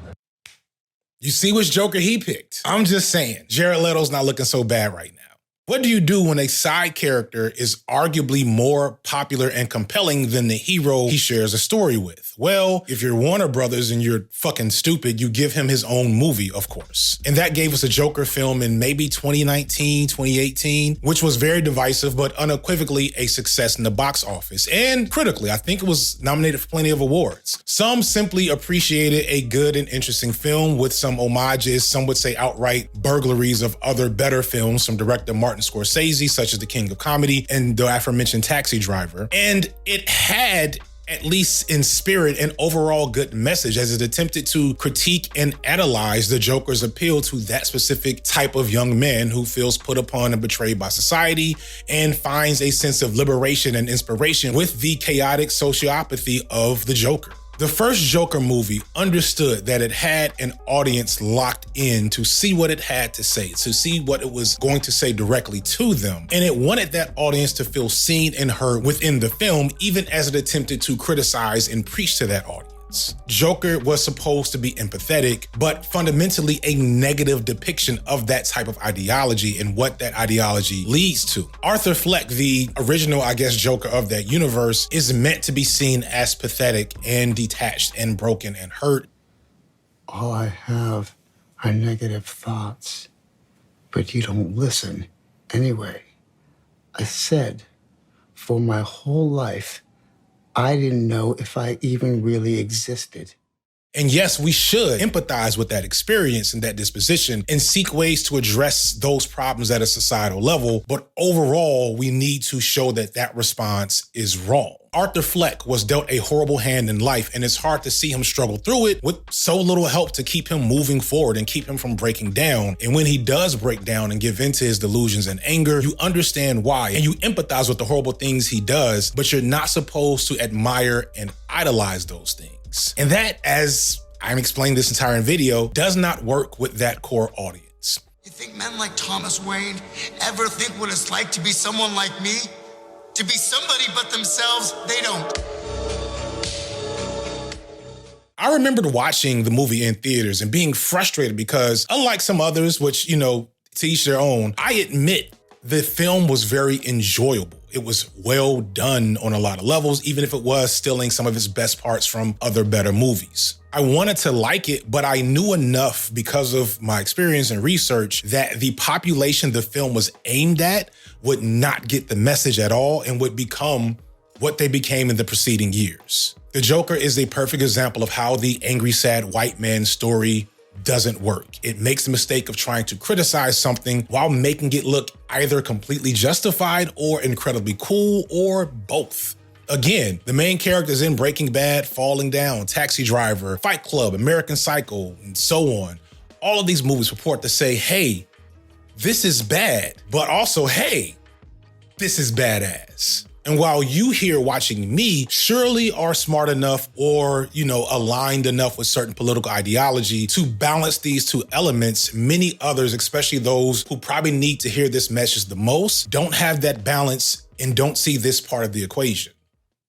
You see which Joker he picked. I'm just saying, Jared Leto's not looking so bad right now. What do you do when a side character is arguably more popular and compelling than the hero he shares a story with? Well, if you're Warner Brothers and you're fucking stupid, you give him his own movie, of course. And that gave us a Joker film in maybe 2019, 2018, which was very divisive, but unequivocally a success in the box office. And critically, I think it was nominated for plenty of awards. Some simply appreciated a good and interesting film with some homages, some would say outright burglaries of other better films from director Martin Scorsese, such as The King of Comedy and the aforementioned Taxi Driver. And it had, at least in spirit, an overall good message as it attempted to critique and analyze the Joker's appeal to that specific type of young man who feels put upon and betrayed by society and finds a sense of liberation and inspiration with the chaotic sociopathy of the Joker. The first Joker movie understood that it had an audience locked in to see what it had to say, to see what it was going to say directly to them. And it wanted that audience to feel seen and heard within the film, even as it attempted to criticize and preach to that audience. Joker was supposed to be empathetic, but fundamentally a negative depiction of that type of ideology and what that ideology leads to. Arthur Fleck, the original, Joker of that universe, is meant to be seen as pathetic and detached and broken and hurt. All I have are negative thoughts, but you don't listen anyway. I said, for my whole life, I didn't know if I even really existed. And yes, we should empathize with that experience and that disposition and seek ways to address those problems at a societal level. But overall, we need to show that that response is wrong. Arthur Fleck was dealt a horrible hand in life, and it's hard to see him struggle through it with so little help to keep him moving forward and keep him from breaking down. And when he does break down and give in to his delusions and anger, you understand why, and you empathize with the horrible things he does, but you're not supposed to admire and idolize those things. And that, as I'm explaining this entire video, does not work with that core audience. You think men like Thomas Wayne ever think what it's like to be someone like me? To be somebody but themselves? They don't. I remembered watching the movie in theaters and being frustrated because, unlike some others, which, to each their own, I admit the film was very enjoyable. It was well done on a lot of levels, even if it was stealing some of its best parts from other better movies. I wanted to like it, but I knew enough because of my experience and research that the population the film was aimed at would not get the message at all and would become what they became in the preceding years. The Joker is a perfect example of how the angry, sad white man story doesn't work. It makes the mistake of trying to criticize something while making it look either completely justified or incredibly cool or both. Again, the main characters in Breaking Bad, Falling Down, Taxi Driver, Fight Club, American Psycho, and so on. All of these movies purport to say, hey, this is bad, but also, hey, this is badass. And while you here watching me surely are smart enough or, aligned enough with certain political ideology to balance these two elements, many others, especially those who probably need to hear this message the most, don't have that balance and don't see this part of the equation.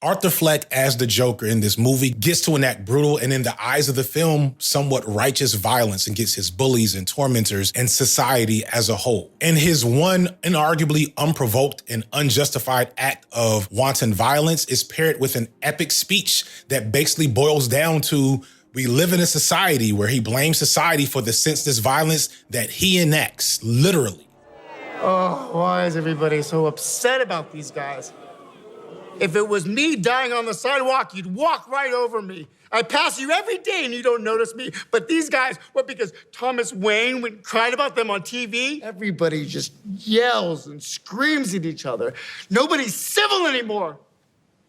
Arthur Fleck as the Joker in this movie gets to enact brutal and, in the eyes of the film, somewhat righteous violence against his bullies and tormentors and society as a whole. And his one inarguably unprovoked and unjustified act of wanton violence is paired with an epic speech that basically boils down to, we live in a society where he blames society for the senseless violence that he enacts, literally. Oh, why is everybody so upset about these guys? If it was me dying on the sidewalk, you'd walk right over me. I pass you every day and you don't notice me. But these guys, what, because Thomas Wayne went and cried about them on TV? Everybody just yells and screams at each other. Nobody's civil anymore.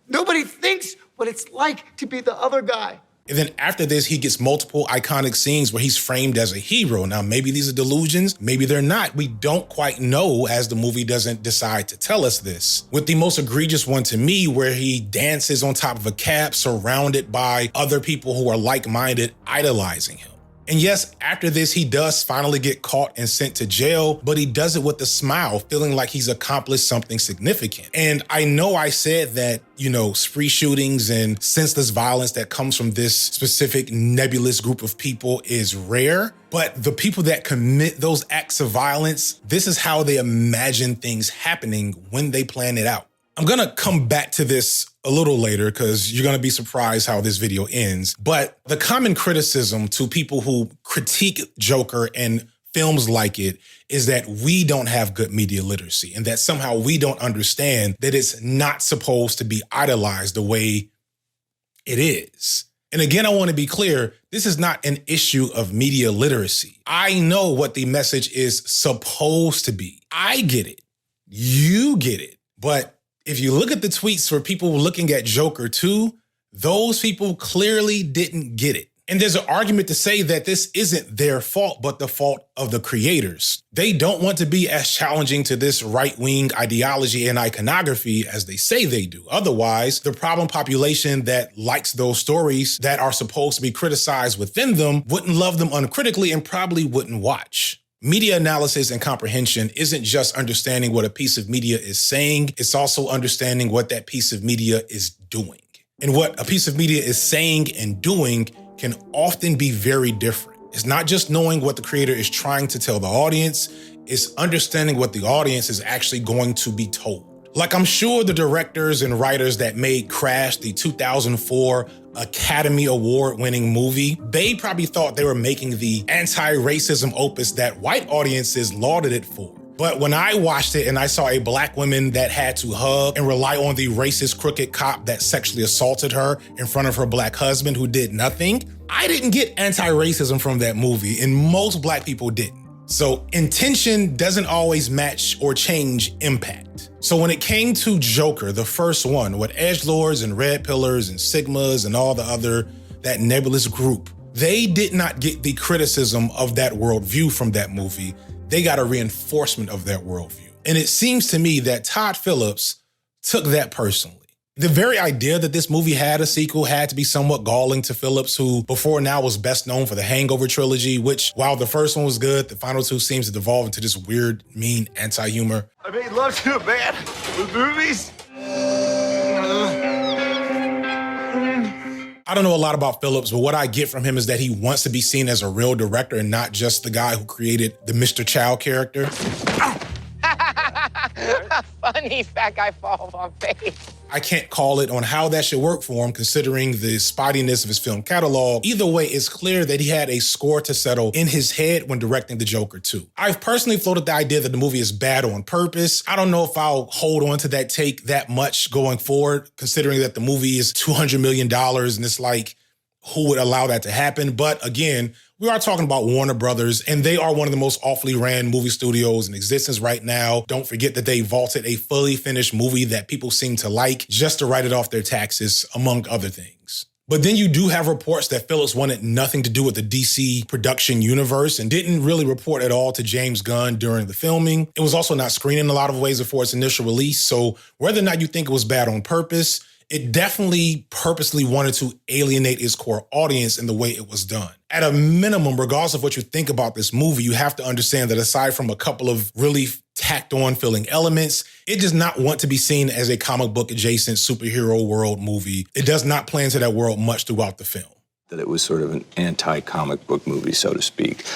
Nobody thinks what it's like to be the other guy. And then after this, he gets multiple iconic scenes where he's framed as a hero. Now, maybe these are delusions, maybe they're not. We don't quite know, as the movie doesn't decide to tell us this. With the most egregious one to me, where he dances on top of a cab surrounded by other people who are like-minded, idolizing him. And yes, after this, he does finally get caught and sent to jail, but he does it with a smile, feeling like he's accomplished something significant. And I know I said that, spree shootings and senseless violence that comes from this specific nebulous group of people is rare, but the people that commit those acts of violence, this is how they imagine things happening when they plan it out. I'm gonna come back to this a little later because you're gonna be surprised how this video ends. But the common criticism to people who critique Joker and films like it is that we don't have good media literacy and that somehow we don't understand that it's not supposed to be idolized the way it is. And again, I want to be clear, this is not an issue of media literacy. I know what the message is supposed to be. I get it. You get it. But if you look at the tweets for people looking at Joker 2, those people clearly didn't get it. And there's an argument to say that this isn't their fault, but the fault of the creators. They don't want to be as challenging to this right-wing ideology and iconography as they say they do. Otherwise, the problem population that likes those stories that are supposed to be criticized within them wouldn't love them uncritically and probably wouldn't watch. Media analysis and comprehension isn't just understanding what a piece of media is saying, it's also understanding what that piece of media is doing. And what a piece of media is saying and doing can often be very different. It's not just knowing what the creator is trying to tell the audience, it's understanding what the audience is actually going to be told. Like, I'm sure the directors and writers that made Crash, the 2004 Academy Award-winning movie, they probably thought they were making the anti-racism opus that white audiences lauded it for. But when I watched it and I saw a black woman that had to hug and rely on the racist crooked cop that sexually assaulted her in front of her black husband who did nothing, I didn't get anti-racism from that movie, and most black people didn't. So intention doesn't always match or change impact. So when it came to Joker, the first one, with Edgelords and Red Pillars and Sigmas and all the other, that nebulous group, they did not get the criticism of that worldview from that movie. They got a reinforcement of that worldview. And it seems to me that Todd Phillips took that personally. The very idea that this movie had a sequel had to be somewhat galling to Phillips, who before now was best known for the Hangover trilogy, which, while the first one was good, the final two seems to devolve into this weird, mean anti-humor. I made love to a man with movies. I don't know a lot about Phillips, but what I get from him is that he wants to be seen as a real director and not just the guy who created the Mr. Chow character. Funny fat guy falls on face. I can't call it on how that should work for him, considering the spottiness of his film catalog. Either way, it's clear that he had a score to settle in his head when directing The Joker 2. I've personally floated the idea that the movie is bad on purpose. I don't know if I'll hold on to that take that much going forward, considering that the movie is $200 million and it's like, who would allow that to happen? But again, we are talking about Warner Brothers, and they are one of the most awfully ran movie studios in existence right now. Don't forget that they vaulted a fully finished movie that people seem to like just to write it off their taxes, among other things. But then you do have reports that Phillips wanted nothing to do with the DC production universe and didn't really report at all to James Gunn during the filming. It was also not screened in a lot of ways before its initial release. So whether or not you think it was bad on purpose, it definitely purposely wanted to alienate its core audience in the way it was done. At a minimum, regardless of what you think about this movie, you have to understand that aside from a couple of really tacked on feeling elements, it does not want to be seen as a comic book adjacent superhero world movie. It does not play into that world much throughout the film. That it was sort of an anti-comic book movie, so to speak.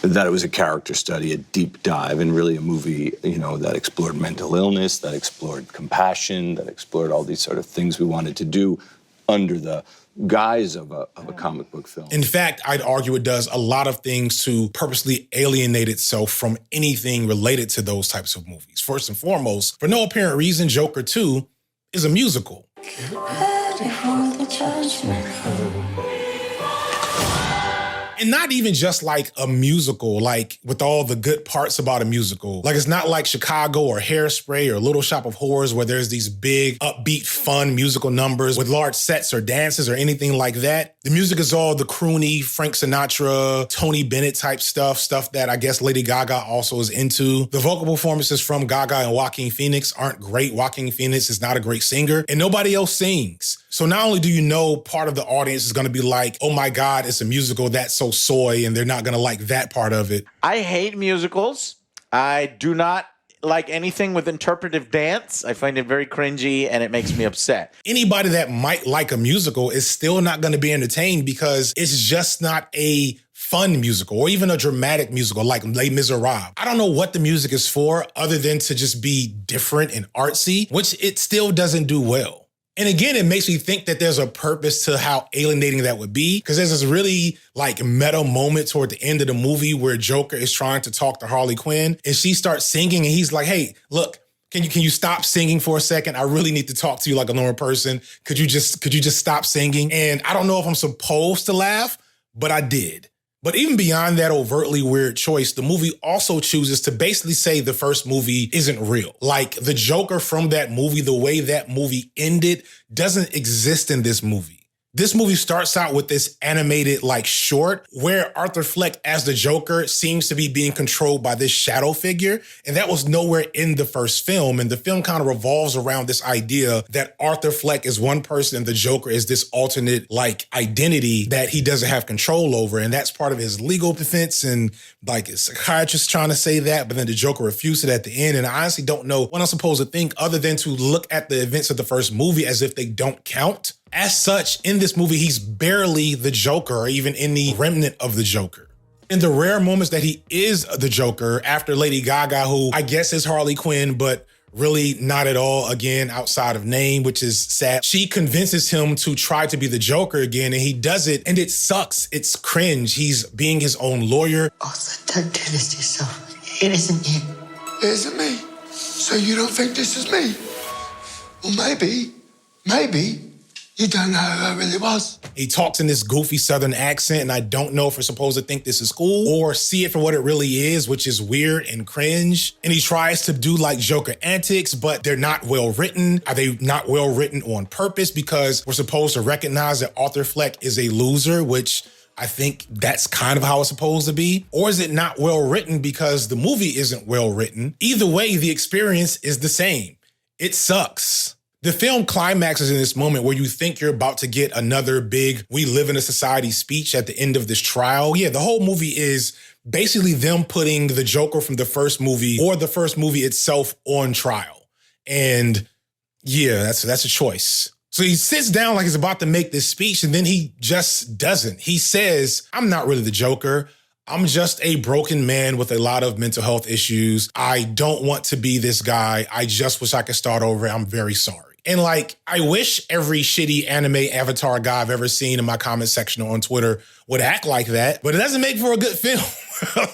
That it was a character study, a deep dive, and really a movie, that explored mental illness, that explored compassion, that explored all these sort of things we wanted to do under the guise of a comic book film. In fact, I'd argue it does a lot of things to purposely alienate itself from anything related to those types of movies. First and foremost, for no apparent reason, Joker 2 is a musical. And not even just like a musical, like with all the good parts about a musical. Like it's not like Chicago or Hairspray or Little Shop of Horrors where there's these big, upbeat, fun musical numbers with large sets or dances or anything like that. The music is all the croony, Frank Sinatra, Tony Bennett type stuff that I guess Lady Gaga also is into. The vocal performances from Gaga and Joaquin Phoenix aren't great. Joaquin Phoenix is not a great singer and nobody else sings. So not only do you know part of the audience is going to be like, oh my God, it's a musical, that's so soy, and they're not going to like that part of it. I hate musicals. I do not like anything with interpretive dance. I find it very cringy and it makes me upset. Anybody that might like a musical is still not going to be entertained because it's just not a fun musical or even a dramatic musical like Les Miserables. I don't know what the music is for other than to just be different and artsy, which it still doesn't do well. And again, it makes me think that there's a purpose to how alienating that would be, because there's this really like meta moment toward the end of the movie where Joker is trying to talk to Harley Quinn and she starts singing and he's like, hey, look, can you stop singing for a second? I really need to talk to you like a normal person. Could you just stop singing? And I don't know if I'm supposed to laugh, but I did. But even beyond that overtly weird choice, the movie also chooses to basically say the first movie isn't real. Like the Joker from that movie, the way that movie ended, doesn't exist in this movie. This movie starts out with this animated like short where Arthur Fleck as the Joker seems to be being controlled by this shadow figure. And that was nowhere in the first film. And the film kind of revolves around this idea that Arthur Fleck is one person and the Joker is this alternate like identity that he doesn't have control over. And that's part of his legal defense. And like a psychiatrist trying to say that, but then the Joker refused it at the end. And I honestly don't know what I'm supposed to think other than to look at the events of the first movie as if they don't count. As such, in this movie, he's barely the Joker or even any remnant of the Joker. In the rare moments that he is the Joker after Lady Gaga, who I guess is Harley Quinn, but really not at all, again, outside of name, which is sad. She convinces him to try to be the Joker again, and he does it, and it sucks. It's cringe. He's being his own lawyer. Also, don't do this to yourself. It isn't you. It isn't me. So you don't think this is me? Well, maybe. You don't know who I really was. He talks in this goofy Southern accent, and I don't know if we're supposed to think this is cool or see it for what it really is, which is weird and cringe. And he tries to do like Joker antics, but they're not well written. Are they not well written on purpose because we're supposed to recognize that Arthur Fleck is a loser, which I think that's kind of how it's supposed to be? Or is it not well written because the movie isn't well written? Either way, the experience is the same. It sucks. The film climaxes in this moment where you think you're about to get another big "we live in a society" speech at the end of this trial. Yeah, the whole movie is basically them putting the Joker from the first movie or the first movie itself on trial. And yeah, that's a choice. So he sits down like he's about to make this speech and then he just doesn't. He says, I'm not really the Joker. I'm just a broken man with a lot of mental health issues. I don't want to be this guy. I just wish I could start over. I'm very sorry. And like, I wish every shitty anime avatar guy I've ever seen in my comment section or on Twitter would act like that, but it doesn't make for a good film.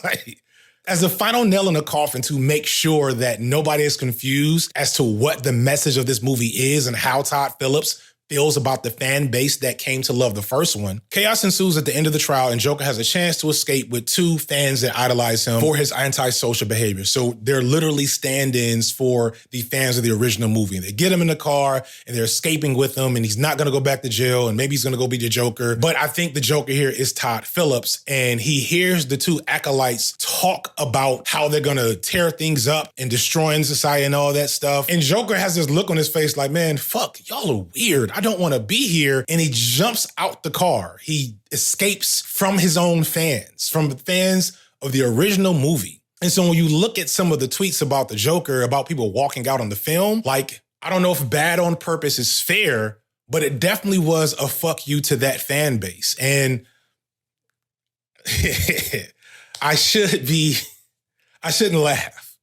Like, as a final nail in the coffin to make sure that nobody is confused as to what the message of this movie is and how Todd Phillips feels about the fan base that came to love the first one. Chaos ensues at the end of the trial, and Joker has a chance to escape with two fans that idolize him for his antisocial behavior. So they're literally stand-ins for the fans of the original movie. And they get him in the car, and they're escaping with him, and he's not going to go back to jail, and maybe he's going to go be the Joker. But I think the Joker here is Todd Phillips, and he hears the two acolytes talk about how they're going to tear things up and destroying society and all that stuff. And Joker has this look on his face like, man, fuck, y'all are weird. I don't want to be here. And he jumps out the car. He escapes from his own fans, from the fans of the original movie. And so when you look at some of the tweets about the Joker, about people walking out on the film, like, I don't know if bad on purpose is fair, but it definitely was a fuck you to that fan base. And I shouldn't laugh.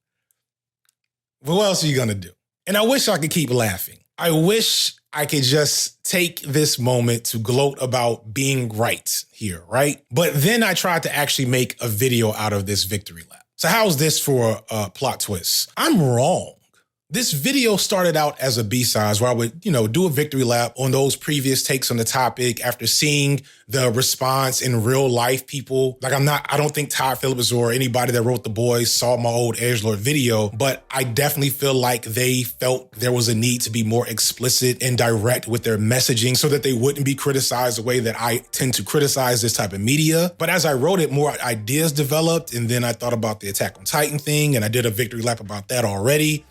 But what else are you going to do? And I wish I could keep laughing. I wish I could just take this moment to gloat about being right here, right? But then I tried to actually make a video out of this victory lap. So how's this for a plot twist? I'm wrong. This video started out as a B-sides where I would, do a victory lap on those previous takes on the topic after seeing the response in real life people. Like I don't think Todd Phillips or anybody that wrote The Boys saw my old Edgelord video, but I definitely feel like they felt there was a need to be more explicit and direct with their messaging so that they wouldn't be criticized the way that I tend to criticize this type of media. But as I wrote it, more ideas developed, and then I thought about the Attack on Titan thing, and I did a victory lap about that already.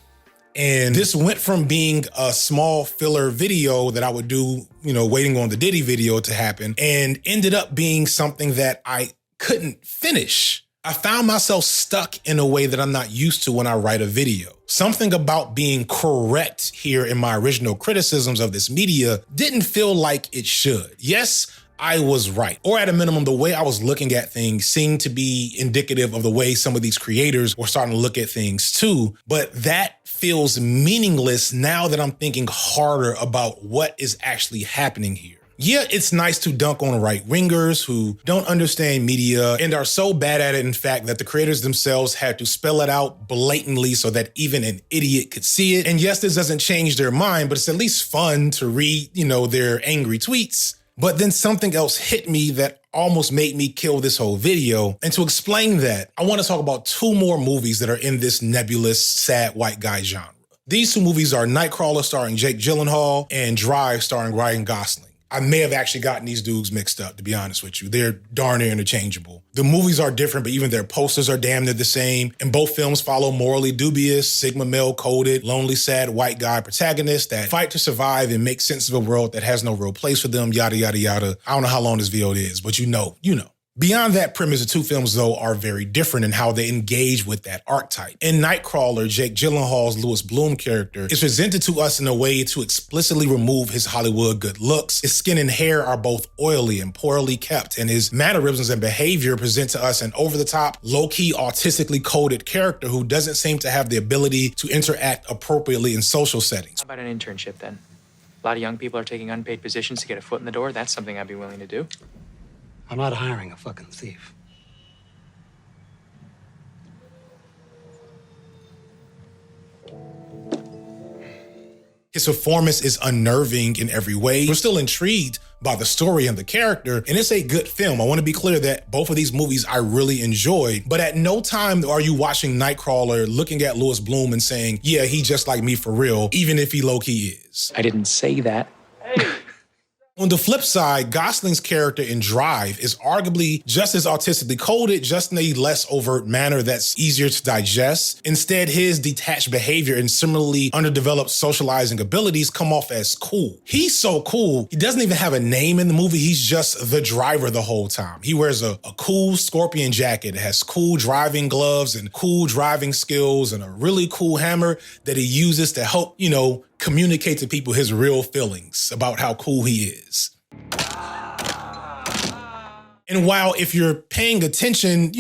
And this went from being a small filler video that I would do, waiting on the Diddy video to happen, and ended up being something that I couldn't finish. I found myself stuck in a way that I'm not used to when I write a video. Something about being correct here in my original criticisms of this media didn't feel like it should. Yes, I was right. Or at a minimum, the way I was looking at things seemed to be indicative of the way some of these creators were starting to look at things too. But that feels meaningless now that I'm thinking harder about what is actually happening here. Yeah, it's nice to dunk on right-wingers who don't understand media and are so bad at it, in fact, that the creators themselves had to spell it out blatantly so that even an idiot could see it. And yes, this doesn't change their mind, but it's at least fun to read, their angry tweets. But then something else hit me that almost made me kill this whole video. And to explain that, I want to talk about two more movies that are in this nebulous, sad white guy genre. These two movies are Nightcrawler starring Jake Gyllenhaal and Drive starring Ryan Gosling. I may have actually gotten these dudes mixed up, to be honest with you. They're darn near interchangeable. The movies are different, but even their posters are damn near the same. And both films follow morally dubious, Sigma male-coded, lonely, sad white guy protagonists that fight to survive and make sense of a world that has no real place for them, yada, yada, yada. I don't know how long this video is, but you know. Beyond that premise, the two films, though, are very different in how they engage with that archetype. In Nightcrawler, Jake Gyllenhaal's Louis Bloom character is presented to us in a way to explicitly remove his Hollywood good looks. His skin and hair are both oily and poorly kept, and his mannerisms and behavior present to us an over-the-top, low-key, autistically coded character who doesn't seem to have the ability to interact appropriately in social settings. How about an internship, then? A lot of young people are taking unpaid positions to get a foot in the door. That's something I'd be willing to do. I'm not hiring a fucking thief. His performance is unnerving in every way. We're still intrigued by the story and the character, and it's a good film. I want to be clear that both of these movies I really enjoyed, but at no time are you watching Nightcrawler looking at Louis Bloom and saying, yeah, he just like me for real, even if he low-key is. I didn't say that. On the flip side, Gosling's character in Drive is arguably just as autistically coded, just in a less overt manner that's easier to digest. Instead, his detached behavior and similarly underdeveloped socializing abilities come off as cool. He's so cool, he doesn't even have a name in the movie. He's just the driver the whole time. He wears a cool scorpion jacket, it has cool driving gloves and cool driving skills and a really cool hammer that he uses to help, communicate to people his real feelings about how cool he is. And while if you're paying attention,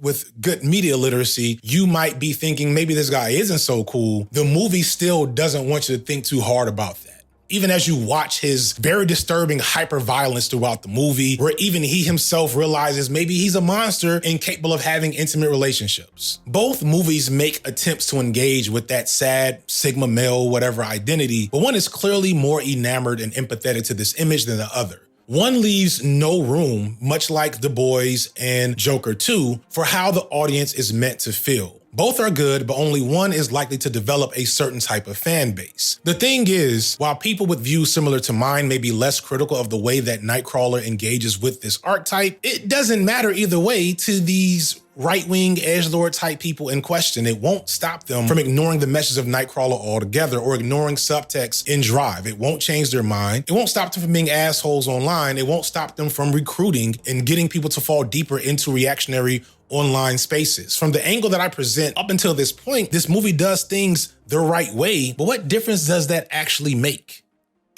with good media literacy, you might be thinking maybe this guy isn't so cool, the movie still doesn't want you to think too hard about that. Even as you watch his very disturbing hyper-violence throughout the movie, where even he himself realizes maybe he's a monster incapable of having intimate relationships. Both movies make attempts to engage with that sad Sigma male whatever identity, but one is clearly more enamored and empathetic to this image than the other. One leaves no room, much like The Boys and Joker 2, for how the audience is meant to feel. Both are good, but only one is likely to develop a certain type of fan base. The thing is, while people with views similar to mine may be less critical of the way that Nightcrawler engages with this archetype, it doesn't matter either way to these right-wing edgelord type people in question. It won't stop them from ignoring the message of Nightcrawler altogether or ignoring subtext in Drive. It won't change their mind. It won't stop them from being assholes online. It won't stop them from recruiting and getting people to fall deeper into reactionary online spaces. From the angle that I present up until this point, this movie does things the right way, but what difference does that actually make?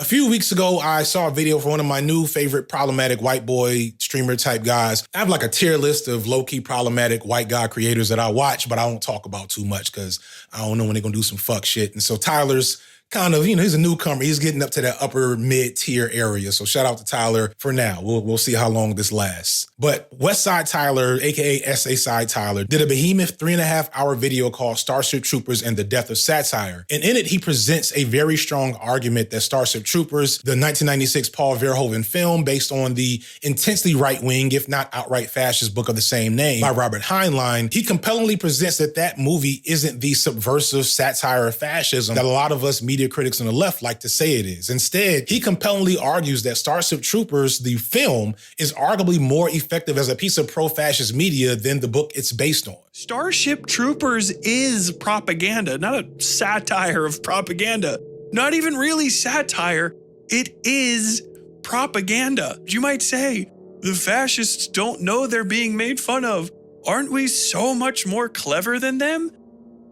A few weeks ago, I saw a video from one of my new favorite problematic white boy streamer type guys. I have like a tier list of low-key problematic white guy creators that I watch, but I don't talk about too much because I don't know when they're gonna do some fuck shit. And so Tyler's kind of, he's a newcomer. He's getting up to that upper mid-tier area. So shout out to Tyler for now. We'll see how long this lasts. But West Side Tyler, aka SA Side Tyler, did a behemoth 3.5-hour video called Starship Troopers and the Death of Satire. And in it, he presents a very strong argument that Starship Troopers, the 1996 Paul Verhoeven film based on the intensely right-wing, if not outright fascist book of the same name by Robert Heinlein, he compellingly presents that movie isn't the subversive satire of fascism that a lot of us media critics on the left like to say it is. Instead, he compellingly argues that Starship Troopers, the film, is arguably more effective as a piece of pro-fascist media than the book it's based on. Starship Troopers is propaganda, not a satire of propaganda. Not even really satire. It is propaganda. You might say, the fascists don't know they're being made fun of. Aren't we so much more clever than them?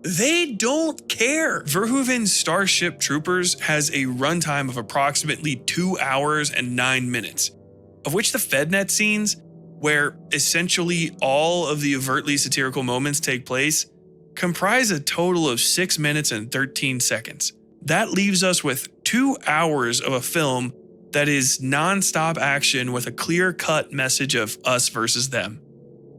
They don't care. Verhoeven's Starship Troopers has a runtime of approximately 2 hours and 9 minutes, of which the FedNet scenes, where essentially all of the overtly satirical moments take place, comprise a total of 6 minutes and 13 seconds. That leaves us with 2 hours of a film that is non-stop action with a clear-cut message of us versus them.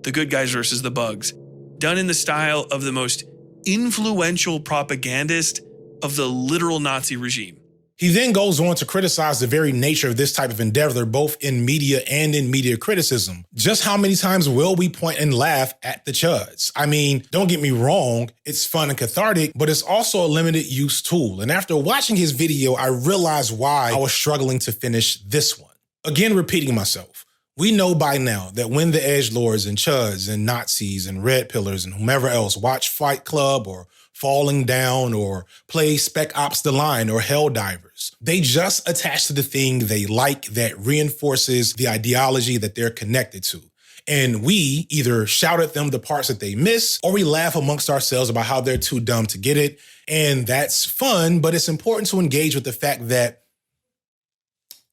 The good guys versus the bugs, done in the style of the most influential propagandist of the literal Nazi regime. He then goes on to criticize the very nature of this type of endeavor, both in media and in media criticism. Just how many times will we point and laugh at the chuds? I mean, don't get me wrong, it's fun and cathartic, but it's also a limited use tool. And after watching his video, I realized why I was struggling to finish this one. Again, repeating myself. We know by now that when the Edgelords and Chuds and Nazis and Red Pillars and whomever else watch Fight Club or Falling Down or play Spec Ops The Line or Helldivers, they just attach to the thing they like that reinforces the ideology that they're connected to. And we either shout at them the parts that they miss, or we laugh amongst ourselves about how they're too dumb to get it. And that's fun, but it's important to engage with the fact that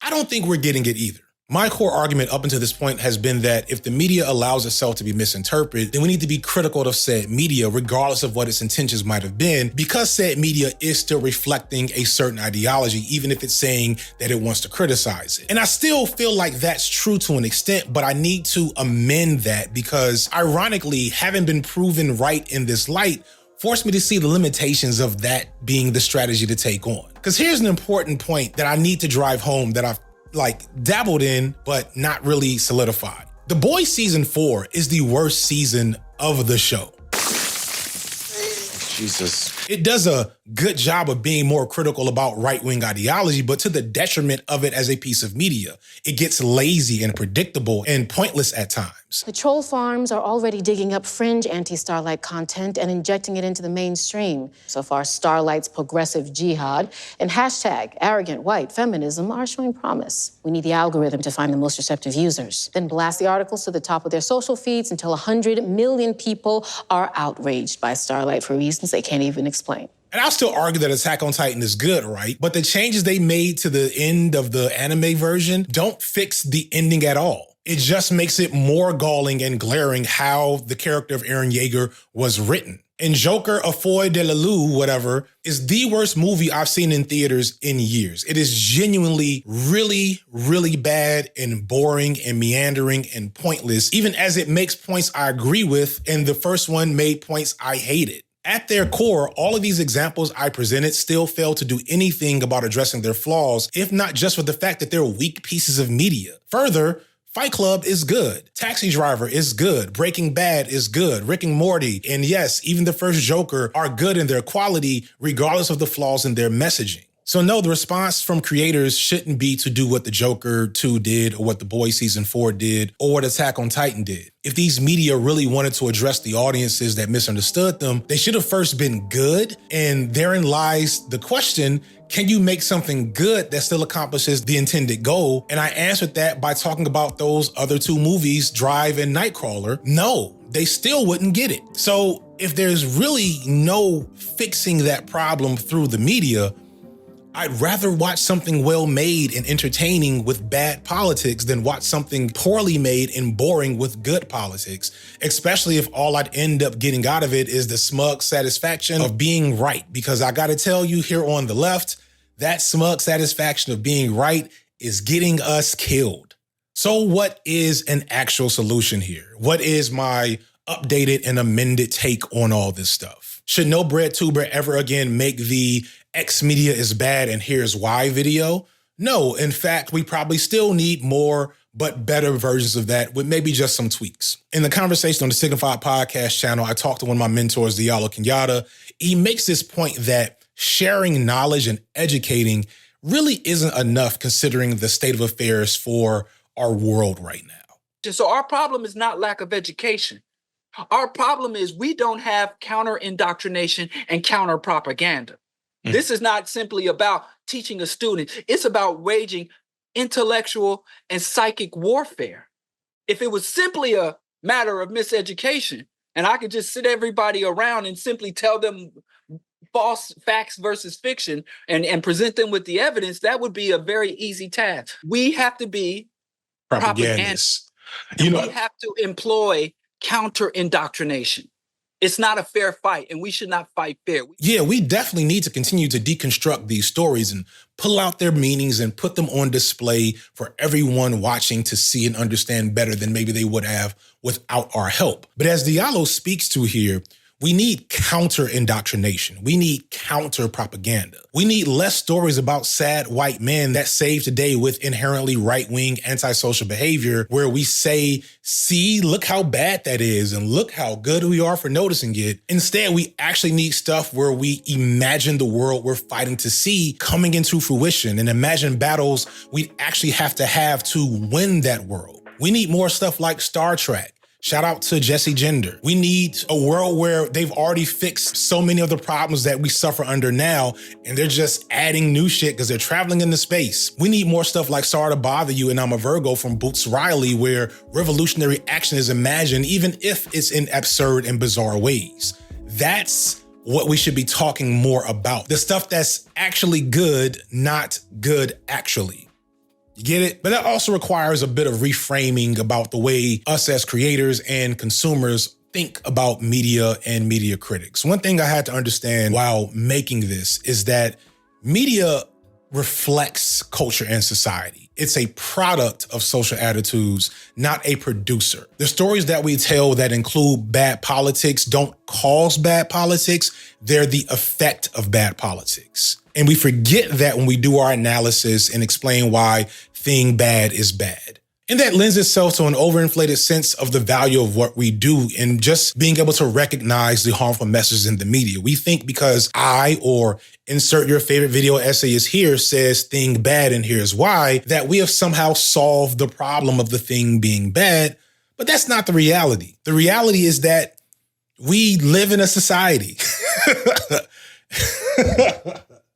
I don't think we're getting it either. My core argument up until this point has been that if the media allows itself to be misinterpreted, then we need to be critical of said media, regardless of what its intentions might have been, because said media is still reflecting a certain ideology, even if it's saying that it wants to criticize it. And I still feel like that's true to an extent, but I need to amend that because, ironically, having been proven right in this light forced me to see the limitations of that being the strategy to take on. Because here's an important point that I need to drive home that I've dabbled in, but not really solidified. The Boys season 4 is the worst season of the show. Jesus. It does a good job of being more critical about right-wing ideology, but to the detriment of it as a piece of media. It gets lazy and predictable and pointless at times. The troll farms are already digging up fringe anti-Starlight content and injecting it into the mainstream. So far, Starlight's progressive jihad and hashtag arrogant white feminism are showing promise. We need the algorithm to find the most receptive users, then blast the articles to the top of their social feeds until 100 million people are outraged by Starlight for reasons they can't even explain. And I'll still argue that Attack on Titan is good, right? But the changes they made to the end of the anime version don't fix the ending at all. It just makes it more galling and glaring how the character of Eren Yeager was written. And Joker, A Foy de la Lou, whatever, is the worst movie I've seen in theaters in years. It is genuinely really, really bad and boring and meandering and pointless, even as it makes points I agree with, and the first one made points I hated. At their core, all of these examples I presented still fail to do anything about addressing their flaws, if not just for the fact that they're weak pieces of media. Further, Fight Club is good. Taxi Driver is good. Breaking Bad is good. Rick and Morty, and yes, even the first Joker are good in their quality, regardless of the flaws in their messaging. So no, the response from creators shouldn't be to do what the Joker 2 did or what The Boys season 4 did or what Attack on Titan did. If these media really wanted to address the audiences that misunderstood them, they should have first been good. And therein lies the question, can you make something good that still accomplishes the intended goal? And I answered that by talking about those other 2 movies, Drive and Nightcrawler. No, they still wouldn't get it. So if there's really no fixing that problem through the media, I'd rather watch something well made and entertaining with bad politics than watch something poorly made and boring with good politics, especially if all I'd end up getting out of it is the smug satisfaction of being right. Because I gotta tell you here on the left, that smug satisfaction of being right is getting us killed. So what is an actual solution here? What is my updated and amended take on all this stuff? Should no bread tuber ever again make the X media is bad and here's why video? No, in fact, we probably still need more but better versions of that with maybe just some tweaks. In the conversation on the Signified podcast channel, I talked to one of my mentors, Diallo Kenyatta. He makes this point that sharing knowledge and educating really isn't enough considering the state of affairs for our world right now. So our problem is not lack of education. Our problem is we don't have counter indoctrination and counter propaganda. This is not simply about teaching a student. It's about waging intellectual and psychic warfare. If it was simply a matter of miseducation and I could just sit everybody around and simply tell them false facts versus fiction and present them with the evidence, that would be a very easy task. We have to be propagandists. We have to employ counter indoctrination. It's not a fair fight, and we should not fight fair. Yeah, we definitely need to continue to deconstruct these stories and pull out their meanings and put them on display for everyone watching to see and understand better than maybe they would have without our help. But as Diallo speaks to here, we need counter indoctrination. We need counter propaganda. We need less stories about sad white men that save today with inherently right-wing antisocial behavior where we say, see, look how bad that is and look how good we are for noticing it. Instead, we actually need stuff where we imagine the world we're fighting to see coming into fruition and imagine battles we actually have to win that world. We need more stuff like Star Trek. Shout out to Jesse Gender. We need a world where they've already fixed so many of the problems that we suffer under now, and they're just adding new shit because they're traveling into space. We need more stuff like Sorry to Bother You and I'm a Virgo from Boots Riley, where revolutionary action is imagined, even if it's in absurd and bizarre ways. That's what we should be talking more about. The stuff that's actually good, not good actually. You get it? But that also requires a bit of reframing about the way us as creators and consumers think about media and media critics. One thing I had to understand while making this is that media reflects culture and society. It's a product of social attitudes, not a producer. The stories that we tell that include bad politics don't cause bad politics. They're the effect of bad politics. And we forget that when we do our analysis and explain why thing bad is bad. And that lends itself to an overinflated sense of the value of what we do and just being able to recognize the harmful messages in the media. We think because I or insert your favorite video essayist here says thing bad and here's why, that we have somehow solved the problem of the thing being bad. But that's not the reality. The reality is that we live in a society.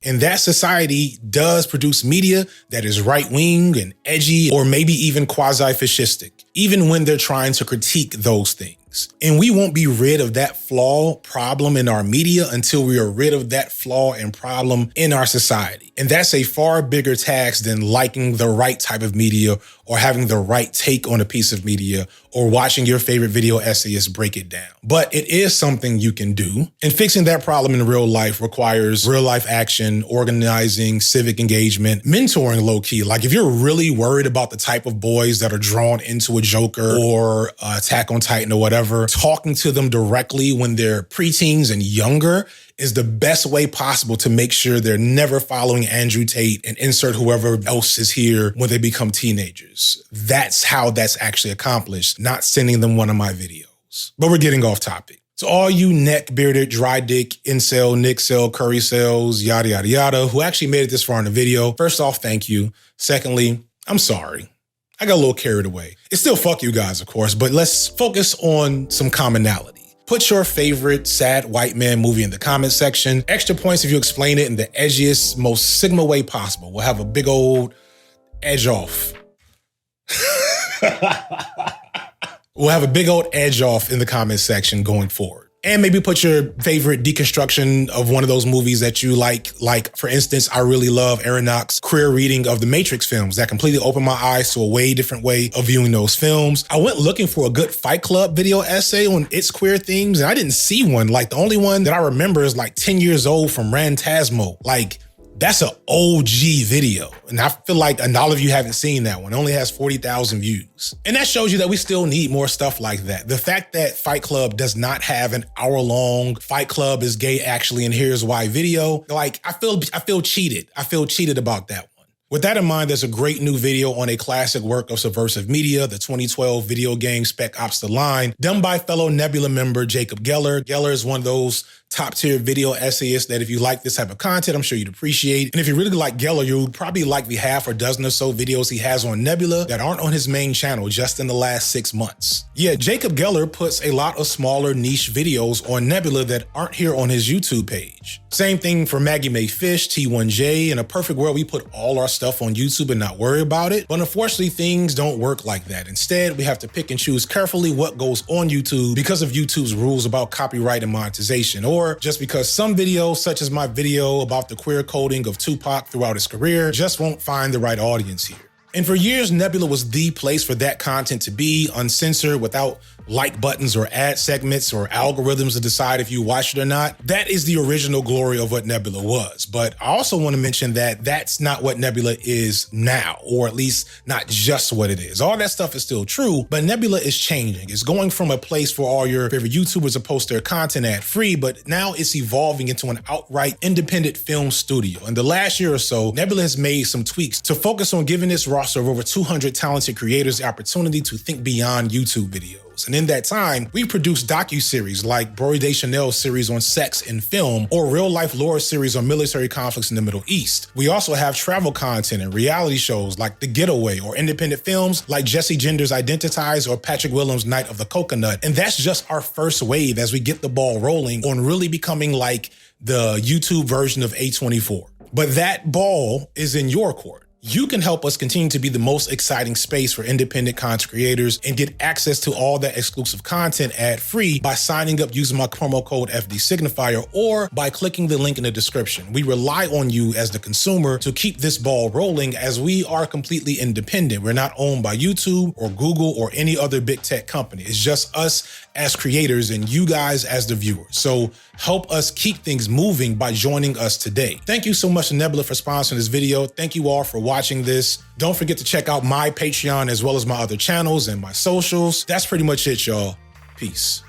And that society does produce media that is right-wing and edgy or maybe even quasi-fascistic, even when they're trying to critique those things. And we won't be rid of that flaw problem in our media until we are rid of that flaw and problem in our society. And that's a far bigger task than liking the right type of media or having the right take on a piece of media or watching your favorite video essayist break it down. But it is something you can do. And fixing that problem in real life requires real life action, organizing, civic engagement, mentoring low-key. Like if you're really worried about the type of boys that are drawn into a Joker or Attack on Titan or whatever, talking to them directly when they're preteens and younger is the best way possible to make sure they're never following Andrew Tate and insert whoever else is here when they become teenagers. That's how that's actually accomplished, not sending them one of my videos. But we're getting off topic. So all you neck, bearded, dry dick, incel, nickcel, curry cells, yada, yada, yada, who actually made it this far in the video, first off, thank you. Secondly, I'm sorry. I got a little carried away. It's still fuck you guys, of course, but let's focus on some commonality. Put your favorite sad white man movie in the comment section. Extra points if you explain it in the edgiest, most Sigma way possible. We'll have a big old edge off. We'll have a big old edge off in the comment section going forward. And maybe put your favorite deconstruction of one of those movies that you like. Like, for instance, I really love Aronofsky's queer reading of the Matrix films. That completely opened my eyes to a way different way of viewing those films. I went looking for a good Fight Club video essay on its queer themes, and I didn't see one. Like, the only one that I remember is like 10 years old from Rantasmo. Like, that's an OG video. And I feel like a lot of you haven't seen that one. It only has 40,000 views. And that shows you that we still need more stuff like that. The fact that Fight Club does not have an hour-long Fight Club is gay actually and here's why video, like, I feel cheated. I feel cheated about that one. With that in mind, there's a great new video on a classic work of subversive media, the 2012 video game Spec Ops: The Line, done by fellow Nebula member Jacob Geller. Geller is one of those top-tier video essayists that if you like this type of content, I'm sure you'd appreciate. And if you really like Geller, you'll probably like the half or dozen or so videos he has on Nebula that aren't on his main channel just in the last 6 months. Yeah, Jacob Geller puts a lot of smaller niche videos on Nebula that aren't here on his YouTube page. Same thing for Maggie Mae Fish, T1J. In a perfect world, we put all our stuff on YouTube and not worry about it. But unfortunately, things don't work like that. Instead, we have to pick and choose carefully what goes on YouTube because of YouTube's rules about copyright and monetization, or just because some videos, such as my video about the queer coding of Tupac throughout his career, just won't find the right audience here. And for years, Nebula was the place for that content to be, uncensored, without like buttons or ad segments or algorithms to decide if you watch it or not. That is the original glory of what Nebula was. But I also want to mention that that's not what Nebula is now, or at least not just what it is. All that stuff is still true, but Nebula is changing. It's going from a place for all your favorite YouTubers to post their content ad-free, but now it's evolving into an outright independent film studio. In the last year or so, Nebula has made some tweaks to focus on giving its roster of over 200 talented creators the opportunity to think beyond YouTube videos. And in that time, we produced docuseries like Brody Deschanel's series on sex in film, or real-life lore series on military conflicts in the Middle East. We also have travel content and reality shows like The Getaway, or independent films like Jesse Gender's Identitize or Patrick Williams' Night of the Coconut. And that's just our first wave as we get the ball rolling on really becoming like the YouTube version of A24. But that ball is in your court. You can help us continue to be the most exciting space for independent content creators and get access to all that exclusive content ad-free by signing up using my promo code FD Signifier or by clicking the link in the description. We rely on you as the consumer to keep this ball rolling as we are completely independent. We're not owned by YouTube or Google or any other big tech company. It's just us as creators and you guys as the viewers. So help us keep things moving by joining us today. Thank you so much to Nebula for sponsoring this video. Thank you all for watching this. Don't forget to check out my Patreon as well as my other channels and my socials. That's pretty much it, y'all. Peace.